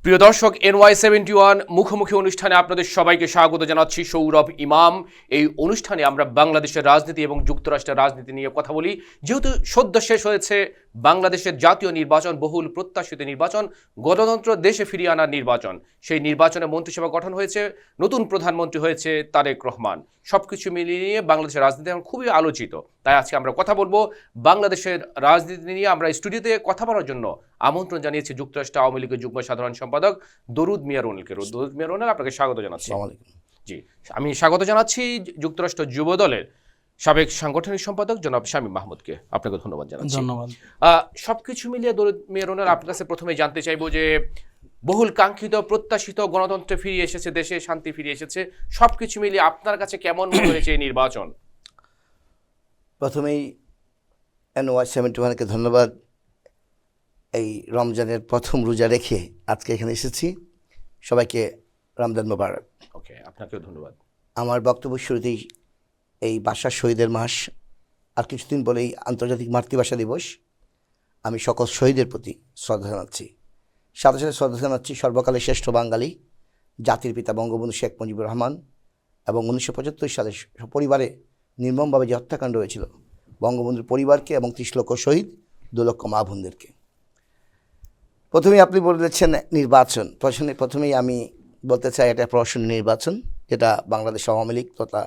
প্রিয় দর্শক, NY71 মুখোমুখি অনুষ্ঠানে আপনাদের সবাইকে স্বাগত জানাচ্ছি। সৌরভ ইমাম। এই অনুষ্ঠানে আমরা বাংলাদেশের রাজনীতি এবং যুক্তরাষ্ট্রের রাজনীতি নিয়ে কথা বলি। যেহেতু সদ্য শেষ হয়েছে বাংলাদেশের জাতীয় নির্বাচন, বহুল প্রত্যাশিত নির্বাচন, গণতন্ত্র দেশে ফিরিয়ে আনার নির্বাচন। সেই নির্বাচনে মন্ত্রিসভা গঠন হয়েছে, নতুন প্রধানমন্ত্রী হয়েছে তারেক রহমান। সবকিছু মিলিয়ে নিয়ে বাংলাদেশের রাজনীতি এখন খুবই আলোচিত। তাই আজকে আমরা কথা বলবো বাংলাদেশের রাজনীতি নিয়ে। আমরা স্টুডিওতে কথা বলার জন্য আমন্ত্রণ জানিয়েছি যুক্তরাষ্ট্র আওয়ামী লীগের যুগ্ম সাধারণ সম্পাদক দরুদ মিয়া রুনেলকে। দরুদ মিয়া রুনেল, আপনাকে স্বাগত জানাচ্ছি। জি, আমি স্বাগত জানাচ্ছি যুক্তরাষ্ট্র যুব দলের সাবেক সাংগঠনিক সম্পাদক জনাব শামীম মাহমুদকে। আপনাকে ধন্যবাদ জানাচ্ছি। ধন্যবাদ। সবকিছু মিলিয়ে দরুদ মিয়া রুনেল, আপনার কাছে প্রথমে জানতে চাইবো যে বহুল কাঙ্ক্ষিত প্রত্যাশিত গণতন্ত্র ফিরিয়ে এসেছে, দেশে শান্তি ফিরে এসেছে, সবকিছু মিলিয়ে আপনার কাছে কেমন মনে হয়েছে এই নির্বাচন? প্রথমেই NY71কে ধন্যবাদ। এই রমজানের প্রথম রোজা রেখে আজকে এখানে এসেছি। সবাইকে রমজান মোবারক। ওকে, আপনাকেও ধন্যবাদ। আমার বক্তব্য শুরুতেই এই ভাষা শহীদের মাস, আর কিছুদিন বলেই আন্তর্জাতিক মাতৃভাষা দিবস। আমি সকল শহীদের প্রতি শ্রদ্ধা জানাচ্ছি। সাথে সাথে শ্রদ্ধা জানাচ্ছি সর্বকালের শ্রেষ্ঠ বাঙালি, জাতির পিতা বঙ্গবন্ধু শেখ মুজিবুর রহমান, এবং 1975 সালে পরিবারে নির্মমভাবে যে হত্যাকাণ্ড হয়েছিল বঙ্গবন্ধুর পরিবারকে এবং 30 লক্ষ শহীদ, 2 লক্ষ মা বোনদেরকে। প্রথমেই আপনি বলেছেন নির্বাচন। প্রথমেই আমি বলতে চাই এটা প্রহসনী নির্বাচন, যেটা বাংলাদেশ আওয়ামী লীগ তথা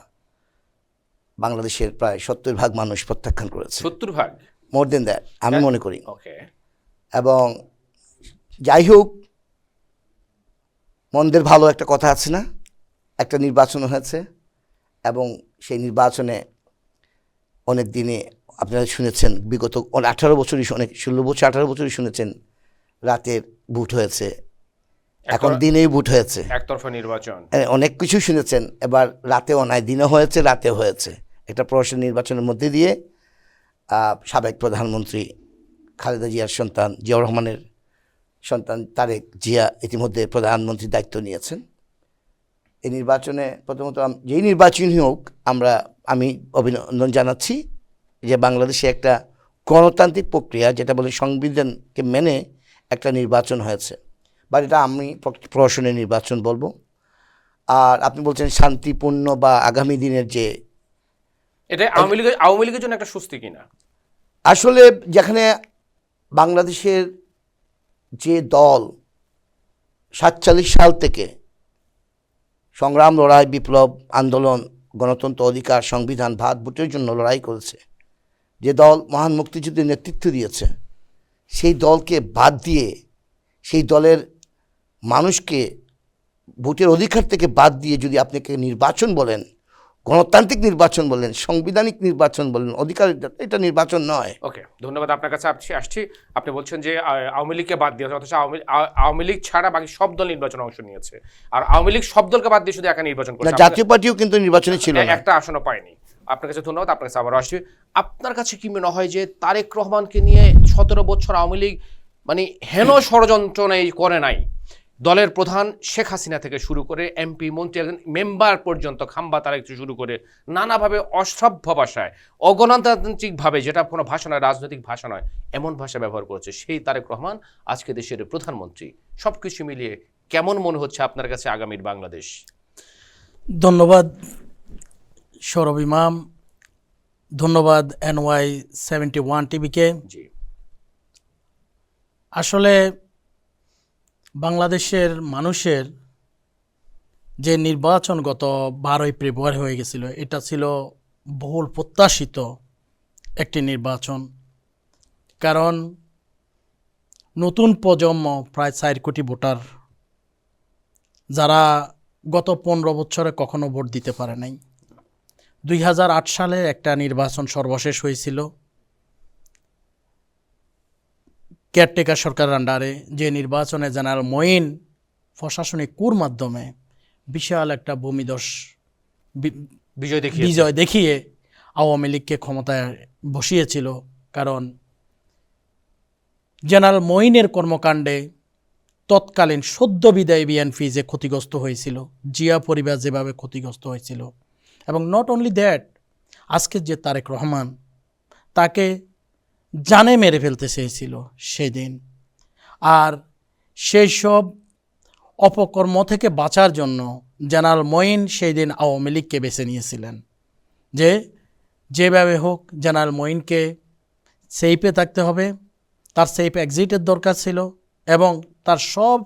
বাংলাদেশের প্রায় 70% মানুষ প্রত্যাখ্যান করেছে। 70%? মোর দেন দ্যাট আমি মনে করি। ওকে। এবং যাই হোক, মন্দের ভালো একটা কথা আছে না, একটা নির্বাচন হয়েছে এবং সেই নির্বাচনে অনেক দিনে আপনারা শুনেছেন, বিগত 18 বছরই, অনেক 16 বছর 18 বছরই শুনেছেন রাতের ভোট হয়েছে, এখন দিনেই ভোট হয়েছে, একতরফা নির্বাচন, অনেক কিছু শুনেছেন। এবার রাতেও নয়, দিনে হয়েছে, রাতেও হয়েছে। একটা প্রহসনী নির্বাচনের মধ্যে দিয়ে সাবেক প্রধানমন্ত্রী খালেদা জিয়ার সন্তান জিয়াউর রহমানের সন্তান তারেক জিয়া ইতিমধ্যে প্রধানমন্ত্রীর দায়িত্ব নিয়েছেন। এই নির্বাচনে প্রথমত যেই নির্বাচনই হোক, আমি অভিনন্দন জানাচ্ছি যে বাংলাদেশে একটা গণতান্ত্রিক প্রক্রিয়া, যেটা বলে সংবিধানকে মেনে একটা নির্বাচন হয়েছে, বা এটা আমি প্রহসনী নির্বাচন বলবো। আর আপনি বলছেন শান্তিপূর্ণ বা আগামী দিনের যে, এটা আওয়ামী লীগের জন্য একটা স্বস্তি কিনা? আসলে যেখানে বাংলাদেশের যে দল 47 সাল থেকে সংগ্রাম, লড়াই, বিপ্লব, আন্দোলন, গণতন্ত্র, অধিকার, সংবিধান, ভাত ভোটের জন্য লড়াই করেছে, যে দল মহান মুক্তিযুদ্ধের নেতৃত্ব দিয়েছে, সেই দলকে বাদ দিয়ে, সেই দলের মানুষকে ভোটের অধিকার থেকে বাদ দিয়ে যদি আপনাকে নির্বাচন বলেন, গণতান্ত্রিক নির্বাচন বলেন, সাংবিধানিক নির্বাচন বলেন, অধিকার, এটা নির্বাচন নয়। ওকে, ধন্যবাদ। আপনার কাছে আসছি। আপনি বলছেন যে আওয়ামী লীগকে বাদ দিয়ে, অথচ আওয়ামী লীগ ছাড়া বাকি সব দল নির্বাচনে অংশ নিয়েছে, আর আওয়ামী লীগ সব দলকে বাদ দিয়ে শুধু একা নির্বাচন করেছে। জাতীয় পার্টিও কিন্তু নির্বাচনে ছিল না, একটা আসনও পায়নি। আপনার কাছে ধন্যবাদ। আপনার কাছে আবারও আসছি। আপনার কাছে কি মনে হয় যে তারেক রহমানকে নিয়ে 17 বছর আওয়ামী লীগ মানে হেন ষড়যন্ত্র করে নাই? দলের প্রধান শেখ হাসিনা থেকে শুরু করে এমপি, মন্ত্রী, একজন মেম্বার পর্যন্ত, খাম্বা তারেক শুরু করে নানাভাবে অসভ্য ভাষায়, অগণতান্ত্রিকভাবে, যেটা কোনো ভাষা নয়, রাজনৈতিক ভাষা নয়, এমন ভাষা ব্যবহার করেছে সেই তারেক রহমান আজকে দেশের প্রধানমন্ত্রী। সব কিছু মিলিয়ে কেমন মনে হচ্ছে আপনার কাছে আগামীর বাংলাদেশ? ধন্যবাদ সৌরভ ইমাম, ধন্যবাদ NY71 টিভিকে। জি, আসলে বাংলাদেশের মানুষের যে নির্বাচন গত 12ই ফেব্রুয়ারি হয়ে গেছিল, এটা ছিল বহুল প্রত্যাশিত একটি নির্বাচন। কারণ নতুন প্রজন্ম, প্রায় 4 কোটি ভোটার, যারা গত 15 বছরে কখনো ভোট দিতে পারে নাই। 2008 সালে একটা নির্বাচন সর্বশেষ হয়েছিল কেয়ারটেকার সরকারের আন্ডারে, যে নির্বাচনে জেনারেল মঈন প্রশাসনিক কুর মাধ্যমে বিশাল একটা ভূমিধস বিজয় দেখিয়ে আওয়ামী লীগকে ক্ষমতায় বসিয়েছিল। কারণ জেনারেল মঈনের কর্মকাণ্ডে তৎকালীন সদ্য বিদায়ী বিএনপি যে ক্ষতিগ্রস্ত হয়েছিল, জিয়া পরিবার যেভাবে ক্ষতিগ্রস্ত হয়েছিল, এবং নট অনলি দ্যাট, আজকে যে তারেক রহমান, তাকে জানে মেরে ফেলতে চেয়েছিল সেদিন। আর সেই সব অপকর্ম থেকে বাঁচার জন্য জেনারেল মঈন সেই দিন আওয়ামী লীগকে বেছে নিয়েছিলেন, যে যেভাবে হোক জেনারেল মঈনকে সেফে থাকতে হবে, তার সেফ এক্সিটের দরকার ছিল, এবং তার সব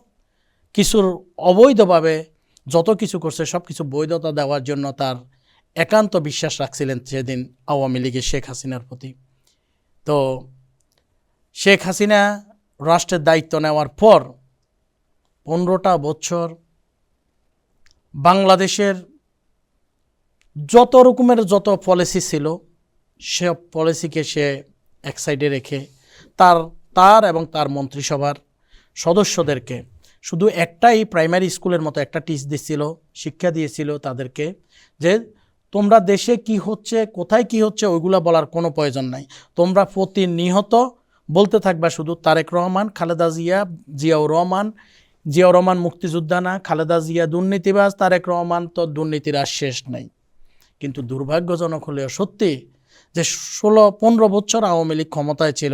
কিছুর অবৈধভাবে যত কিছু করছে সব কিছু বৈধতা দেওয়ার জন্য তার একান্ত বিশ্বাস রাখছিলেন সেদিন আওয়ামী লীগের শেখ হাসিনার প্রতি। তো শেখ হাসিনা রাষ্ট্রের দায়িত্ব নেওয়ার পর 15টা বছর বাংলাদেশের যত রকমের যত পলিসি ছিল সব পলিসিকে সে এক সাইডে রেখে তার এবং তার মন্ত্রিসভার সদস্যদেরকে শুধু একটাই প্রাইমারি স্কুলের মতো একটা টিচ দিচ্ছিল, শিক্ষা দিয়েছিল তাদেরকে, যে তোমরা দেশে কি হচ্ছে, কোথায় কি হচ্ছে ওইগুলা বলার কোনো প্রয়োজন নাই, তোমরা প্রতিনিয়ত বলতে থাকবা শুধু তারেক রহমান, খালেদা জিয়া, জিয়াউর রহমান মুক্তিযোদ্ধা না, খালেদা জিয়া দুর্নীতিবাজ, তারেক রহমান তো দুর্নীতির আর শেষ নাই। কিন্তু দুর্ভাগ্যজনক হলেও সত্যি যে 16-15 বছর আওয়ামী লীগ ক্ষমতায় ছিল,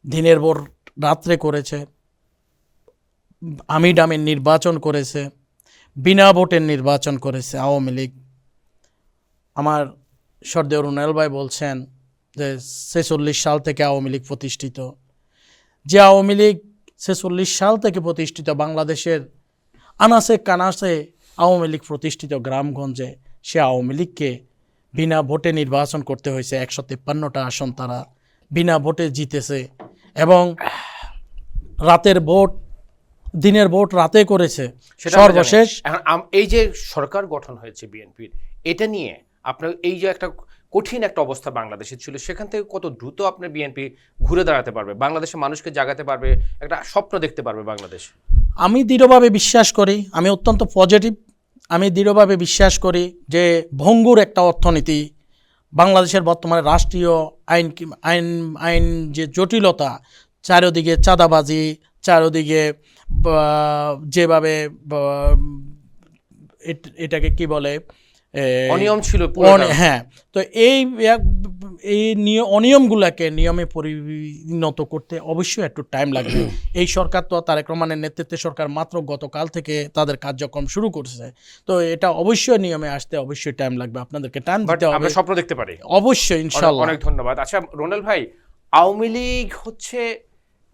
দিনের পর রাত্রে করেছে, আমির নির্বাচন করেছে, বিনা ভোটের নির্বাচন করেছে আওয়ামী লীগ। আমার সর্দেও রুনাল ভাই বলছেন যে 46 সাল থেকে আওয়ামী লীগ প্রতিষ্ঠিত, যে আওয়ামী লীগ 46 সাল থেকে প্রতিষ্ঠিত, বাংলাদেশের আনাসে কানাসে আওয়ামী লীগ প্রতিষ্ঠিত, গ্রামগঞ্জে সে আওয়ামী লীগকে বিনা ভোটে নির্বাচন করতে হয়েছে। 153টা আসন তারা বিনা ভোটে জিতেছে, এবং রাতের ভোট দিনের ভোট রাতে করেছে। সেটা আমরা জানি। সর্বশেষ এখন এই যে সরকার গঠন হয়েছে বিএনপির, এটা নিয়ে আপনার এই যে একটা কঠিন একটা অবস্থা বাংলাদেশে ছিল, সেখান থেকে কত দ্রুত আপনার বিএনপি ঘুরে দাঁড়াতে পারবে, বাংলাদেশের মানুষকে জাগাতে পারবে, একটা স্বপ্ন দেখতে পারবে বাংলাদেশ? আমি দৃঢ়ভাবে বিশ্বাস করি, আমি অত্যন্ত পজিটিভ, আমি দৃঢ়ভাবে বিশ্বাস করি যে ভঙ্গুর একটা অর্থনীতি, বাংলাদেশের বর্তমানে রাষ্ট্রীয় আইন যে জটিলতা, চারিদিকে চাঁদাবাজি, চারিদিকে যেভাবে এটাকে কি বলে, অনিয়ম ছিল হ্যাঁ, তো এই অনিয়মগুলোকে নিয়মে পরিণত করতে অবশ্যই একটু টাইম লাগবে। এই সরকার তো তারেক রহমানের নেতৃত্বে সরকার মাত্র গতকাল থেকে তাদের কার্যক্রম শুরু করছে, তো এটা অবশ্যই নিয়মে আসতে অবশ্যই টাইম লাগবে, আপনাদেরকে টাইম দিতে হবে, আমরা স্বপ্ন দেখতে পারি অবশ্যই ইনশাআল্লাহ। অনেক ধন্যবাদ। আচ্ছা রোনাল ভাই, আওয়ামী লীগ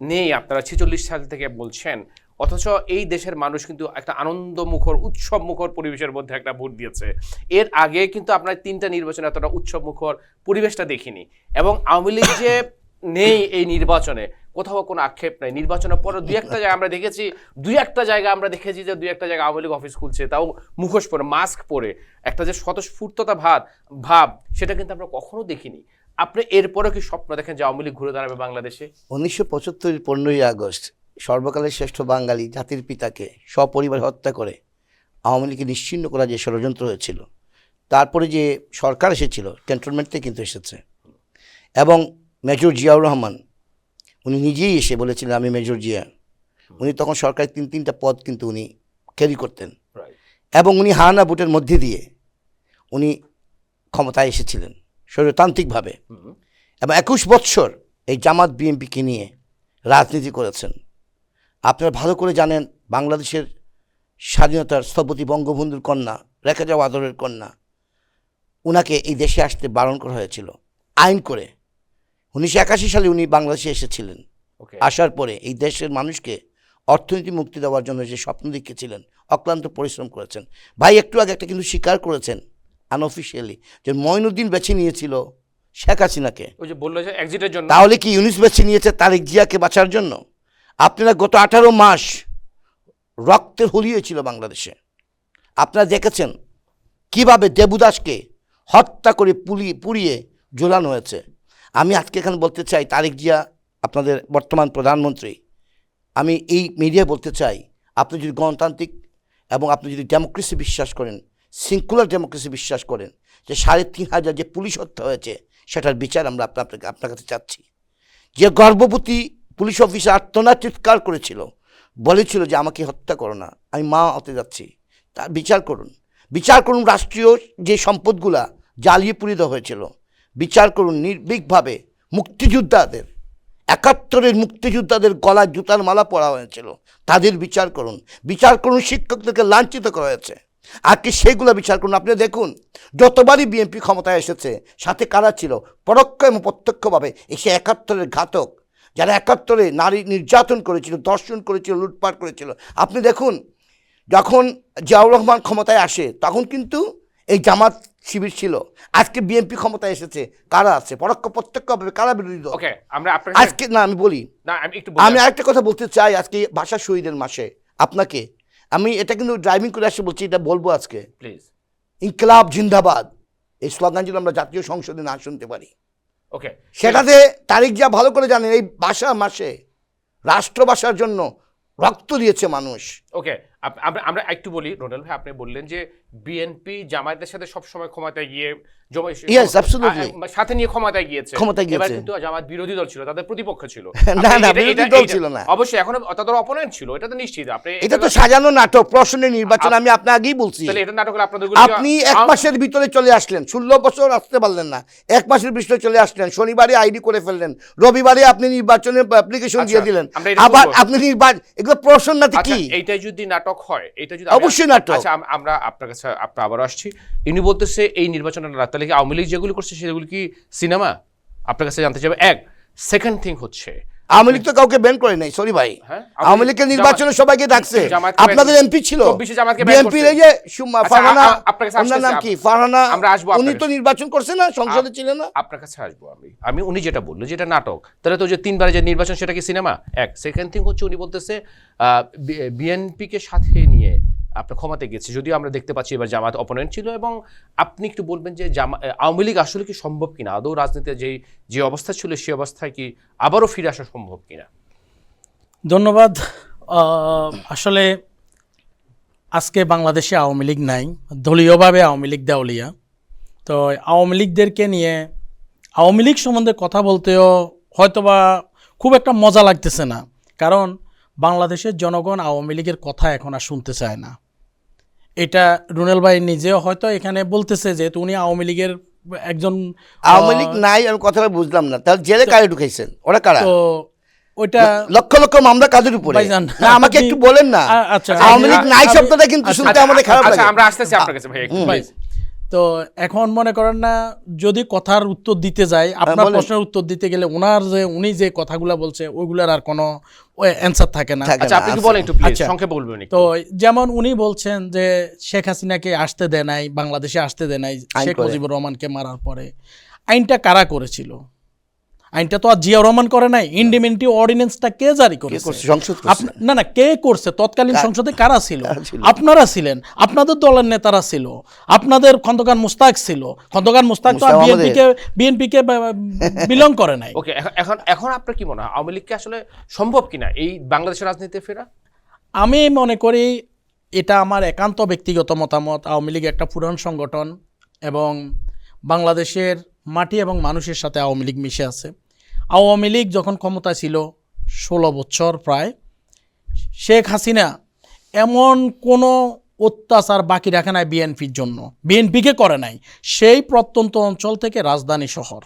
নেই, আপনারা 46 সাল থেকে বলছেন, অথচ এই দেশের মানুষ কিন্তু একটা আনন্দমুখর উৎসবমুখর পরিবেশের মধ্যে একটা ভোট দিয়েছে। এর আগে কিন্তু আপনার 3টা নির্বাচনে এতটা উৎসবমুখর পরিবেশটা দেখিনি, এবং আওয়ামী লীগ যে নেই এই নির্বাচনে কোথাও কোনো আক্ষেপ নাই। নির্বাচনের পরে দুই একটা জায়গায় আমরা দেখেছি যে দুই একটা জায়গায় আওয়ামী লীগ অফিস খুলছে, তাও মুখোশ পরে, মাস্ক পরে, একটা যে স্বতঃস্ফূর্ততা ভাব সেটা কিন্তু আমরা কখনো দেখিনি। আপনি এরপরে কি স্বপ্ন দেখেন যে আওয়ামী লীগ ঘুরে দাঁড়াবে বাংলাদেশে? 1975 15ই আগস্ট সর্বকালের শ্রেষ্ঠ বাঙালি জাতির পিতাকে সপরিবার হত্যা করে আওয়ামী লীগকে নিশ্চিহ্ন করা যে ষড়যন্ত্র হয়েছিল, তারপরে যে সরকার এসেছিল ক্যান্টনমেন্ট থেকে কিন্তু এসেছে, এবং মেজর জিয়াউর রহমান উনি নিজেই এসে বলেছিলেন আমি মেজর জিয়া। উনি তখন সরকারের 3টা পদ কিন্তু উনি ক্যারি করতেন, এবং উনি হারানা ভোটের মধ্যে দিয়ে উনি ক্ষমতায় এসেছিলেন স্বৈরতান্ত্রিকভাবে, এবং 21 বৎসর এই জামাত বিএনপিকে নিয়ে রাজনীতি করেছেন। আপনারা ভালো করে জানেন বাংলাদেশের স্বাধীনতার স্থপতি বঙ্গবন্ধুর কন্যা, রেখে যাওয়া আদরের কন্যা, উনাকে এই দেশে আসতে বারণ করা হয়েছিল আইন করে। 1981 সালে উনি বাংলাদেশে এসেছিলেন। আসার পরে এই দেশের মানুষকে অর্থনীতি মুক্তি দেওয়ার জন্য যে স্বপ্ন দেখিয়েছিলেন, অক্লান্ত পরিশ্রম করেছেন। ভাই একটু আগে একটা কিন্তু স্বীকার করেছেন আনঅফিসিয়ালি যে মঈনুদ্দিন বেছে নিয়েছিল শেখ হাসিনাকে, ওই যে বললো যে এক্সিটের জন্য। তাহলে কি ইউনুস বেছে নিয়েছে তারেক জিয়াকে বাঁচার জন্য? আপনারা গত 18 মাস রক্তের হোলি হয়েছিল বাংলাদেশে। আপনারা দেখেছেন কিভাবে দেবুদাসকে হত্যা করে পুড়িয়ে ঝোলানো হয়েছে। আমি আজকে এখানে বলতে চাই, তারেক জিয়া আপনাদের বর্তমান প্রধানমন্ত্রী, আমি এই মিডিয়া বলতে চাই, আপনি যদি গণতান্ত্রিক এবং আপনি যদি ডেমোক্রেসি বিশ্বাস করেন, সিঙ্কুলার ডেমোক্রেসি বিশ্বাস করেন, যে 3,500 যে পুলিশ হত্যা হয়েছে সেটার বিচার আমরা আপনার কাছে চাচ্ছি। যে গর্ভবতী পুলিশ অফিসার আর্তনাদ চিৎকার করেছিল, বলেছিল যে আমাকে হত্যা করো না, আমি মা হতে যাচ্ছি, তার বিচার করুন। বিচার করুন রাষ্ট্রীয় যে সম্পদগুলা জ্বালিয়ে পুড়িয়ে দেওয়া হয়েছিল, বিচার করুন নির্ভীকভাবে মুক্তিযোদ্ধাদের 71-এর মুক্তিযোদ্ধাদের গলায় জুতার মালা পরা হয়েছিল, তাদের বিচার করুন। বিচার করুন শিক্ষকদেরকে লাঞ্ছিত করা হয়েছে, আর কি সেগুলো বিচার করুন। আপনি দেখুন যতবারই বিএনপি ক্ষমতায় এসেছে সাথে কারা ছিল, পরোক্ষ এবং প্রত্যক্ষভাবে এসে 71-এর ঘাতক, যারা 71-এ নারী নির্যাতন করেছিল, ধর্ষণ করেছিল, লুটপাট করেছিল। আপনি দেখুন যখন জিয়াউর রহমান ক্ষমতায় আসে তখন কিন্তু এই জামাত শিবির ছিল, আজকে বিএনপি ক্ষমতায় এসেছে, কারা আছে পরোক্ষ প্রত্যক্ষভাবে, কারা বিরোধী দল? ওকে, আমরা আপনার আজকে না আমি বলি, না আমি একটু আমি আরেকটা কথা বলতে চাই। আজকে ভাষা শহীদের মাসে আপনাকে আমি এটা কিন্তু ড্রাইভিং করে আসে বলছি, এটা বলবো আজকে, প্লিজ। ইনকলাব জিন্দাবাদ এই স্লোগান যদি আমরা জাতীয় সংসদে না শুনতে পারি, ওকে, সেটাতে তারিখ যা ভালো করে জানেন, এই ভাষা মাসে রাষ্ট্রভাষার জন্য রক্ত দিয়েছে মানুষ। ওকে, আমরা একটু বলি। রোনাল ভাই, আপনি বললেন যে বিএনপি জামায়াতের সাথে সবসময় ক্ষমতায় গিয়ে Yes, absolutely. সাথে নিয়ে ক্ষমতায় গিয়েছে। ক্ষমতায় এবার গিয়েছে। কিন্তু জামাত বিরোধী দল ছিল, তাদের প্রতিপক্ষ ছিল। না, না, এটা- বিরোধী এটা- দল এটা- ছিল না। অবশ্যই এখনো তাদের অপোনেন্ট ছিল, এটা তো নিশ্চিত। আপনি এটা তো সাজানো নাটক, প্রশ্নের নির্বাচন, আমি আপনার আগেই বলছি। তাহলে এটা নাটক হলে আপনাদের আপনি 1 মাসের ভিতরে চলে আসলেন, 16 বছর আসতে পারলেন না, 1 মাসের ভিতরে চলে আসলেন, শনিবারে আইডি করে ফেললেন, রবিবারে আপনি নির্বাচনের অ্যাপ্লিকেশন দিয়ে দিলেন, আমরা এটা আবার বলবো। আপনি নির্বাচন, এগুলো প্রশ্ন নাতে আচ্ছা, কি? এইটাই যদি নাটক হয়, এটা যদি অবশ্যই নাটক। আচ্ছা, আমরা আপনার কাছে আবার আসছি। ইনি বলতেছে এই নির্বাচনের রাত, তাহলে কি আওয়ামী লীগ যেগুলো করছে সেগুলো কি সিনেমা? আপনার কাছে জানতে চাইবে। এক সেকেন্ড থিং হচ্ছে, আওয়ামী লীগ তো কাউকে ব্যান করে নাই, সরি ভাই। হ্যাঁ, আওয়ামী লীগের নির্বাচনে সবাইকে ডাকছে, জামায়াতকে আপনাদের ban- এমপি ছিল 24 জামায়াতকে ban বিএনপির, করছে। এই যে আচ্ছা, ফারহানা, আপনার কাছে ওনার নাম আসতেছি, কি, ফারহানা, আমরা আসবো উনি আপনার তো কাছে। নির্বাচন করছে না, সংসদে ছিলেন না। আপনার কাছে আসবো আমি উনি যেটা বললো যেটা নাটক, তাহলে তো যে 3বারে যে নির্বাচন সেটা কি সিনেমা? এক সেকেন্ড থিং হচ্ছে, উনি বলতেছে বিএনপিকে সাথে নিয়ে আপনার ক্ষমতায় গেছে, যদিও আমরা দেখতে পাচ্ছি এবার জামাত অপোনেন্ট ছিল। এবং আপনি একটু বলবেন যে আওয়ামী লীগ আসলে কি সম্ভব কিনা, আদৌ রাজনীতিতে যে অবস্থা ছিল সেই অবস্থায় কি আবারও ফিরে আসা সম্ভব কিনা? ধন্যবাদ। আসলে আজকে বাংলাদেশে আওয়ামী লীগ নাই, দলীয়ভাবে আওয়ামী লীগ দেওলিয়া। তো আওয়ামী লীগদেরকে নিয়ে, আওয়ামী লীগ সম্বন্ধে কথা বলতেও হয়তোবা খুব একটা মজা লাগতেছে না, কারণ বাংলাদেশের জনগণ আওয়ামী লীগের কথা এখন আর শুনতে চায় না। এটা রুনেল ভাই নিজেও হয়তো এখানে বলতেছে যে উনি আওয়ামী লীগের একজন আওয়ামী লীগ নাই, আমি কথাটা বুঝলাম না, তাহলে জেলে কারে ঢুকাইছেন, ওরা কারা? তো ওইটা লক্ষ লক্ষ মামলা কাদের উপরে? ভাইজান, না, আমাকে আপনি- একটু বলেন না। আচ্ছা, আওয়ামী লীগ নাই আমি- শব্দটা কিন্তু শুনতে আমাদের খারাপ আচ্ছা, লাগে। আমরা আসতেছি আপনার কাছে ভাই, একটু ভাই, please। তো এখন মনে করেন না, যদি কথার উত্তর দিতে যাই, আপনার বলেন। প্রশ্নের উত্তর দিতে গেলে উনি যে কথাগুলো বলছে ওইগুলার আর কোনো অ্যান্সার থাকে না। থাকে আচ্ছা, আপনি কি আচ্ছা। বলেন একটু প্লিজ, আচ্ছা। সংক্ষেপে বলবেন একটু। তো যেমন উনি বলছেন যে শেখ হাসিনাকে আসতে দেয় নাই, বাংলাদেশে আসতে দেয় নাই আইন শেখ করে। মুজিবুর রহমানকে মারার পরে। আইনটা কারা করেছিল? আইনটা তো আর জিয়া রহমান করে নাই, ইন্ডিমেন্টি অর্ডিন্যান্সটা কে জারি কে করেছে? করছে? সংসদ করছে। না না, কে করছে? তৎকালীন সংসদে কারা ছিল? কারা ছিল? আপনারা ছিলেন, আপনাদের দলের নেতারা ছিল, আপনাদের খন্দকার মুস্তাক ছিল। খন্দকার মুস্তাক তো মুস্তাক বিএনপিকে বিলং করে নাই। ওকে, এখন আপনার কি মনে হয় আওয়ামী লীগকে আসলে সম্ভব কিনা এই বাংলাদেশের রাজনীতিতে ফেরা? আমি মনে করি, এটা আমার একান্ত ব্যক্তিগত মতামত, আওয়ামী লীগ একটা পুরান সংগঠন এবং বাংলাদেশের মাটি এবং মানুষের সাথে আওয়ামী লীগ মিশে আছে। আওয়ামী লীগ যখন ক্ষমতা ছিল 16 বছর প্রায়, শেখ হাসিনা এমন কোনো অত্যাচার বাকি রাখে নাই বিএনপির জন্য, বিএনপিকে করে নাই। সেই প্রত্যন্ত অঞ্চল থেকে রাজধানী শহর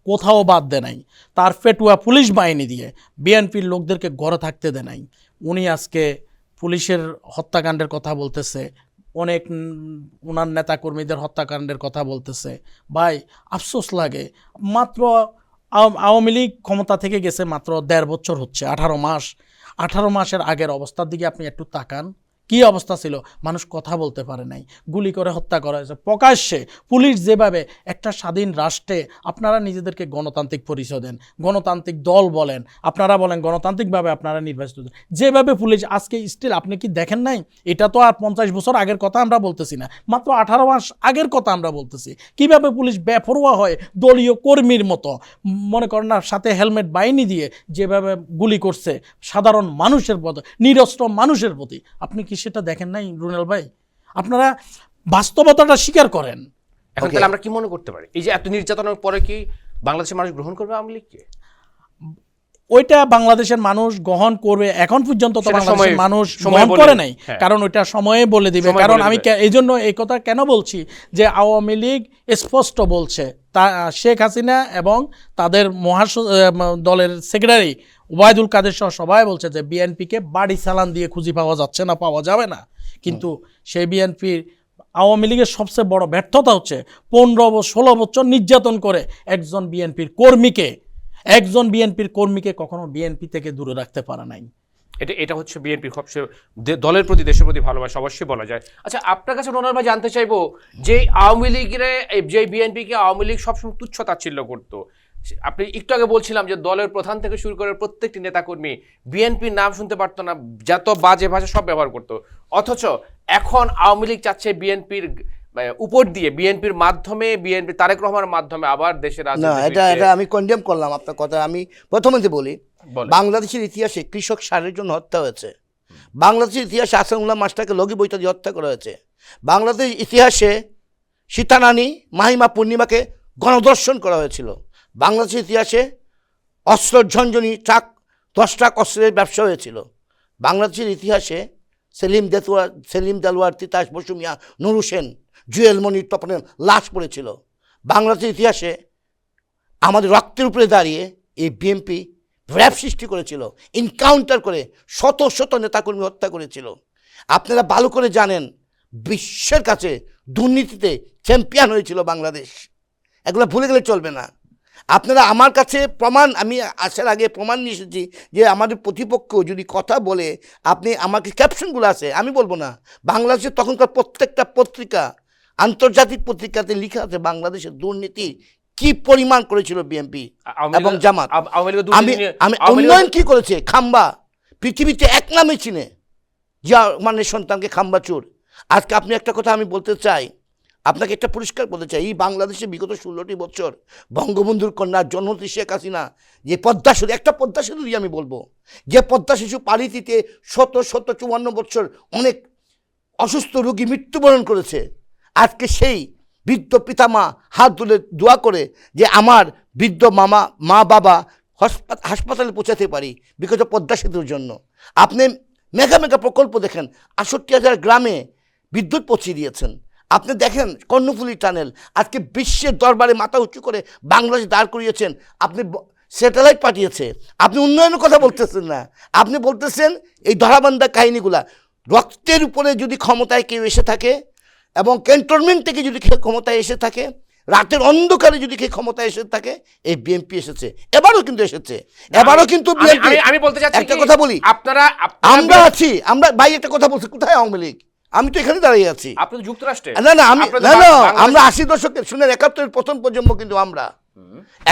কোথাও বাদ দেয় নাই, তার পেটুয়া পুলিশ বাহিনী দিয়ে বিএনপির লোকদেরকে ঘরে থাকতে দেয় নাই। উনি আজকে পুলিশের হত্যাকাণ্ডের কথা বলতেছে, অনেক ওনার নেতাকর্মীদের হত্যাকাণ্ডের কথা বলতেছে। ভাই, আফসোস লাগে। মাত্র আওয়ামী লীগ ক্ষমতা থেকে গেছে মাত্র 1.5 বছর হচ্ছে, 18 মাস। 18 মাসের আগের অবস্থার দিকে আপনি একটু তাকান, কি অবস্থা ছিল? মানুষ কথা বলতে পারে নাই, গুলি করে হত্যা করা হয়েছে প্রকাশ্যে। পুলিশ যেভাবে একটা স্বাধীন রাষ্ট্রে, আপনারা নিজেদেরকে গণতান্ত্রিক পরিচয় দেন, গণতান্ত্রিক দল বলেন, আপনারা বলেন গণতান্ত্রিকভাবে আপনারা নির্বাচিত, যেভাবে পুলিশ আজকে স্টিল, আপনি কি দেখেন নাই? এটা তো আর 50 বছর আগের কথা আমরা বলতেছি না, মাত্র 18 মাস আগের কথা আমরা বলতেছি। কিভাবে পুলিশ বেপরোয়া হয় দলীয় কর্মীর মতো, মনে করেন না, সাথে হেলমেট বাহিনী দিয়ে যেভাবে গুলি করছে সাধারণ মানুষের প্রতি, নিরস্ত্র মানুষের প্রতি। আপনি কি সেটা দেখেন নাই রুনেল ভাই? আপনারা বাস্তবতাটা স্বীকার করেন। এখন তাহলে আমরা কি মনে করতে পারি, এই যে এত নির্যাতনের পরে কি বাংলাদেশের মানুষ গ্রহণ করবে আওয়ামী লীগকে? ওইটা বাংলাদেশের মানুষ গ্রহণ করবে, এখন পর্যন্ত তো সেটা বাংলাদেশের সময়- মানুষ সময় গ্রহণ বলে করে দেবে। নাই, হ্যাঁ। কারণ ওইটা সময়ে বলে দিবে। সময় কারণ বলে আমি দেবে। এই জন্য এই কথা কেন বলছি যে আওয়ামী লীগ স্পষ্ট বলছে, তা শেখ হাসিনা এবং তাদের দলের সেক্রেটারি ওবায়দুল কাদের সহ সবাই বলছে যে বিএনপিকে বাড়ি চালান দিয়ে খুঁজে পাওয়া যাচ্ছে না, পাওয়া যাবে না। কিন্তু সেই বিএনপির আওয়ামী লীগের সবচেয়ে বড় ব্যর্থতা হচ্ছে 15-16 বছর নির্যাতন করে একজন বিএনপির কর্মীকে কখনো বিএনপি থেকে দূরে রাখতে পারে নাই। এটা হচ্ছে বিএনপির সবচেয়ে দলের প্রতি, দেশের প্রতি ভালোবাসা অবশ্যই বলা যায়। আচ্ছা, আপনার কাছে রোনাল ভাই জানতে চাইবো যে আওয়ামী লীগের যে বিএনপিকে আওয়ামী লীগ সবসময় তুচ্ছ তাচ্ছিল্য করতো, আপনি একটু আগে বলছিলাম যে দলের প্রধান থেকে শুরু করে প্রত্যেকটি নেতাকর্মী বিএনপির নাম শুনতে পারতো না, যত বাজে ভাষা সব ব্যবহার করতো। অথচ এখন আওয়ামী লীগ চাচ্ছে বিএনপির উপর দিয়ে, বিএনপির মাধ্যমে, বিএনপি তারেক রহমানের মাধ্যমে আবার দেশের না, রাজনীতি। এটা আমি কন্ডেম করলাম আপনার কথা। আমি প্রথমে বলি, বলেন। বাংলাদেশের ইতিহাসে কৃষক সারের জন্য হত্যা হয়েছে। বাংলাদেশের ইতিহাসে আসাদুল্লাহ মাস্টারকে লগি বইটা দিয়ে হত্যা করা হয়েছে। বাংলাদেশের ইতিহাসে সীতানানী মাহিমা পূর্ণিমাকে গণধর্ষণ করা হয়েছিল। বাংলাদেশের ইতিহাসে অস্ত্র ঝঞ্ঝনি ট্রাক 10 ট্রাক অস্ত্রের ব্যবসা হয়েছিল। বাংলাদেশের ইতিহাসে সেলিম দেলোয়ার, তিতাস বসুমিয়া, নুর হোসেন, জুয়েল মনির তপনের লাশ পড়েছিল। বাংলাদেশের ইতিহাসে আমাদের রক্তের উপরে দাঁড়িয়ে এই বিএনপি র্যাব সৃষ্টি করেছিল, এনকাউন্টার করে শত শত নেতাকর্মী হত্যা করেছিল। আপনারা ভালো করে জানেন, বিশ্বের কাছে দুর্নীতিতে চ্যাম্পিয়ন হয়েছিল বাংলাদেশ। এগুলো ভুলে গেলে চলবে না। আপনারা আমার কাছে প্রমাণ, আমি আসার আগে প্রমাণ নিয়ে এসেছি যে আমাদের প্রতিপক্ষ যদি কথা বলে, আপনি আমাকে ক্যাপশনগুলো আছে, আমি বলবো না। বাংলাদেশের তখনকার প্রত্যেকটা পত্রিকা, আন্তর্জাতিক পত্রিকাতে লেখা আছে বাংলাদেশের দুর্নীতি কি পরিমাণ করেছিল বিএনপি এবং জামাত। আমি উন্নয়ন কি করেছে, খাম্বা পৃথিবীতে এক নামে চিনে, যা মানে সন্তানকে খাম্বা চোর। আজকে আপনি একটা কথা আমি বলতে চাই, আপনাকে একটা পরিষ্কার বলতে চাই, এই বাংলাদেশে বিগত 16টি বছর বঙ্গবন্ধুর কন্যা জননেত্রী শেখ হাসিনা যে পদ্মা সেতু, একটা পদ্মা সেতু দিয়ে আমি বলবো, যে পদ্মা সেতু পাড়ি দিতে 54 বছর অনেক অসুস্থ রোগী মৃত্যুবরণ করেছে। আজকে সেই বৃদ্ধ পিতামা হাত তুলে দোয়া করে যে আমার বৃদ্ধ মা বাবা হাসপাতালে পৌঁছাতে পারি বিকজ পদ্মা সেতুর জন্য। আপনি মেগা প্রকল্প দেখেন, 68,000 গ্রামে বিদ্যুৎ পৌঁছে দিয়েছেন। আপনি দেখেন কর্ণফুলী টানেল, আজকে বিশ্বের দরবারে মাথা উঁচু করে বাংলাদেশ দাঁড় করিয়েছেন। আপনি স্যাটেলাইট পাঠিয়েছে, আপনি উন্নয়নের কথা বলতেছেন না, আপনি বলতেছেন এই ধরাবান্ধা কাহিনীগুলা। রক্তের উপরে যদি ক্ষমতায় কেউ এসে থাকে এবং ক্যান্টনমেন্ট থেকে যদি কেউ ক্ষমতায় এসে থাকে, রাতের অন্ধকারে যদি কেউ ক্ষমতায় এসে থাকে, এই বিএনপি এসেছে, এবারও কিন্তু এসেছে, এবারও কিন্তু বিএনপি। আমি বলতে চাচ্ছি একটা কথা বলি, আমরা আছি, আমরা ভাই একটা কথা বলছি, কোথায় আওয়ামী লীগ? আমি তো এখানে দাঁড়িয়ে আছি। আপনি তো যুক্তরাষ্ট্রে। না আমরা 80 দশকের শুনেন, 71-এর প্রথম প্রজন্ম কিন্তু আমরা,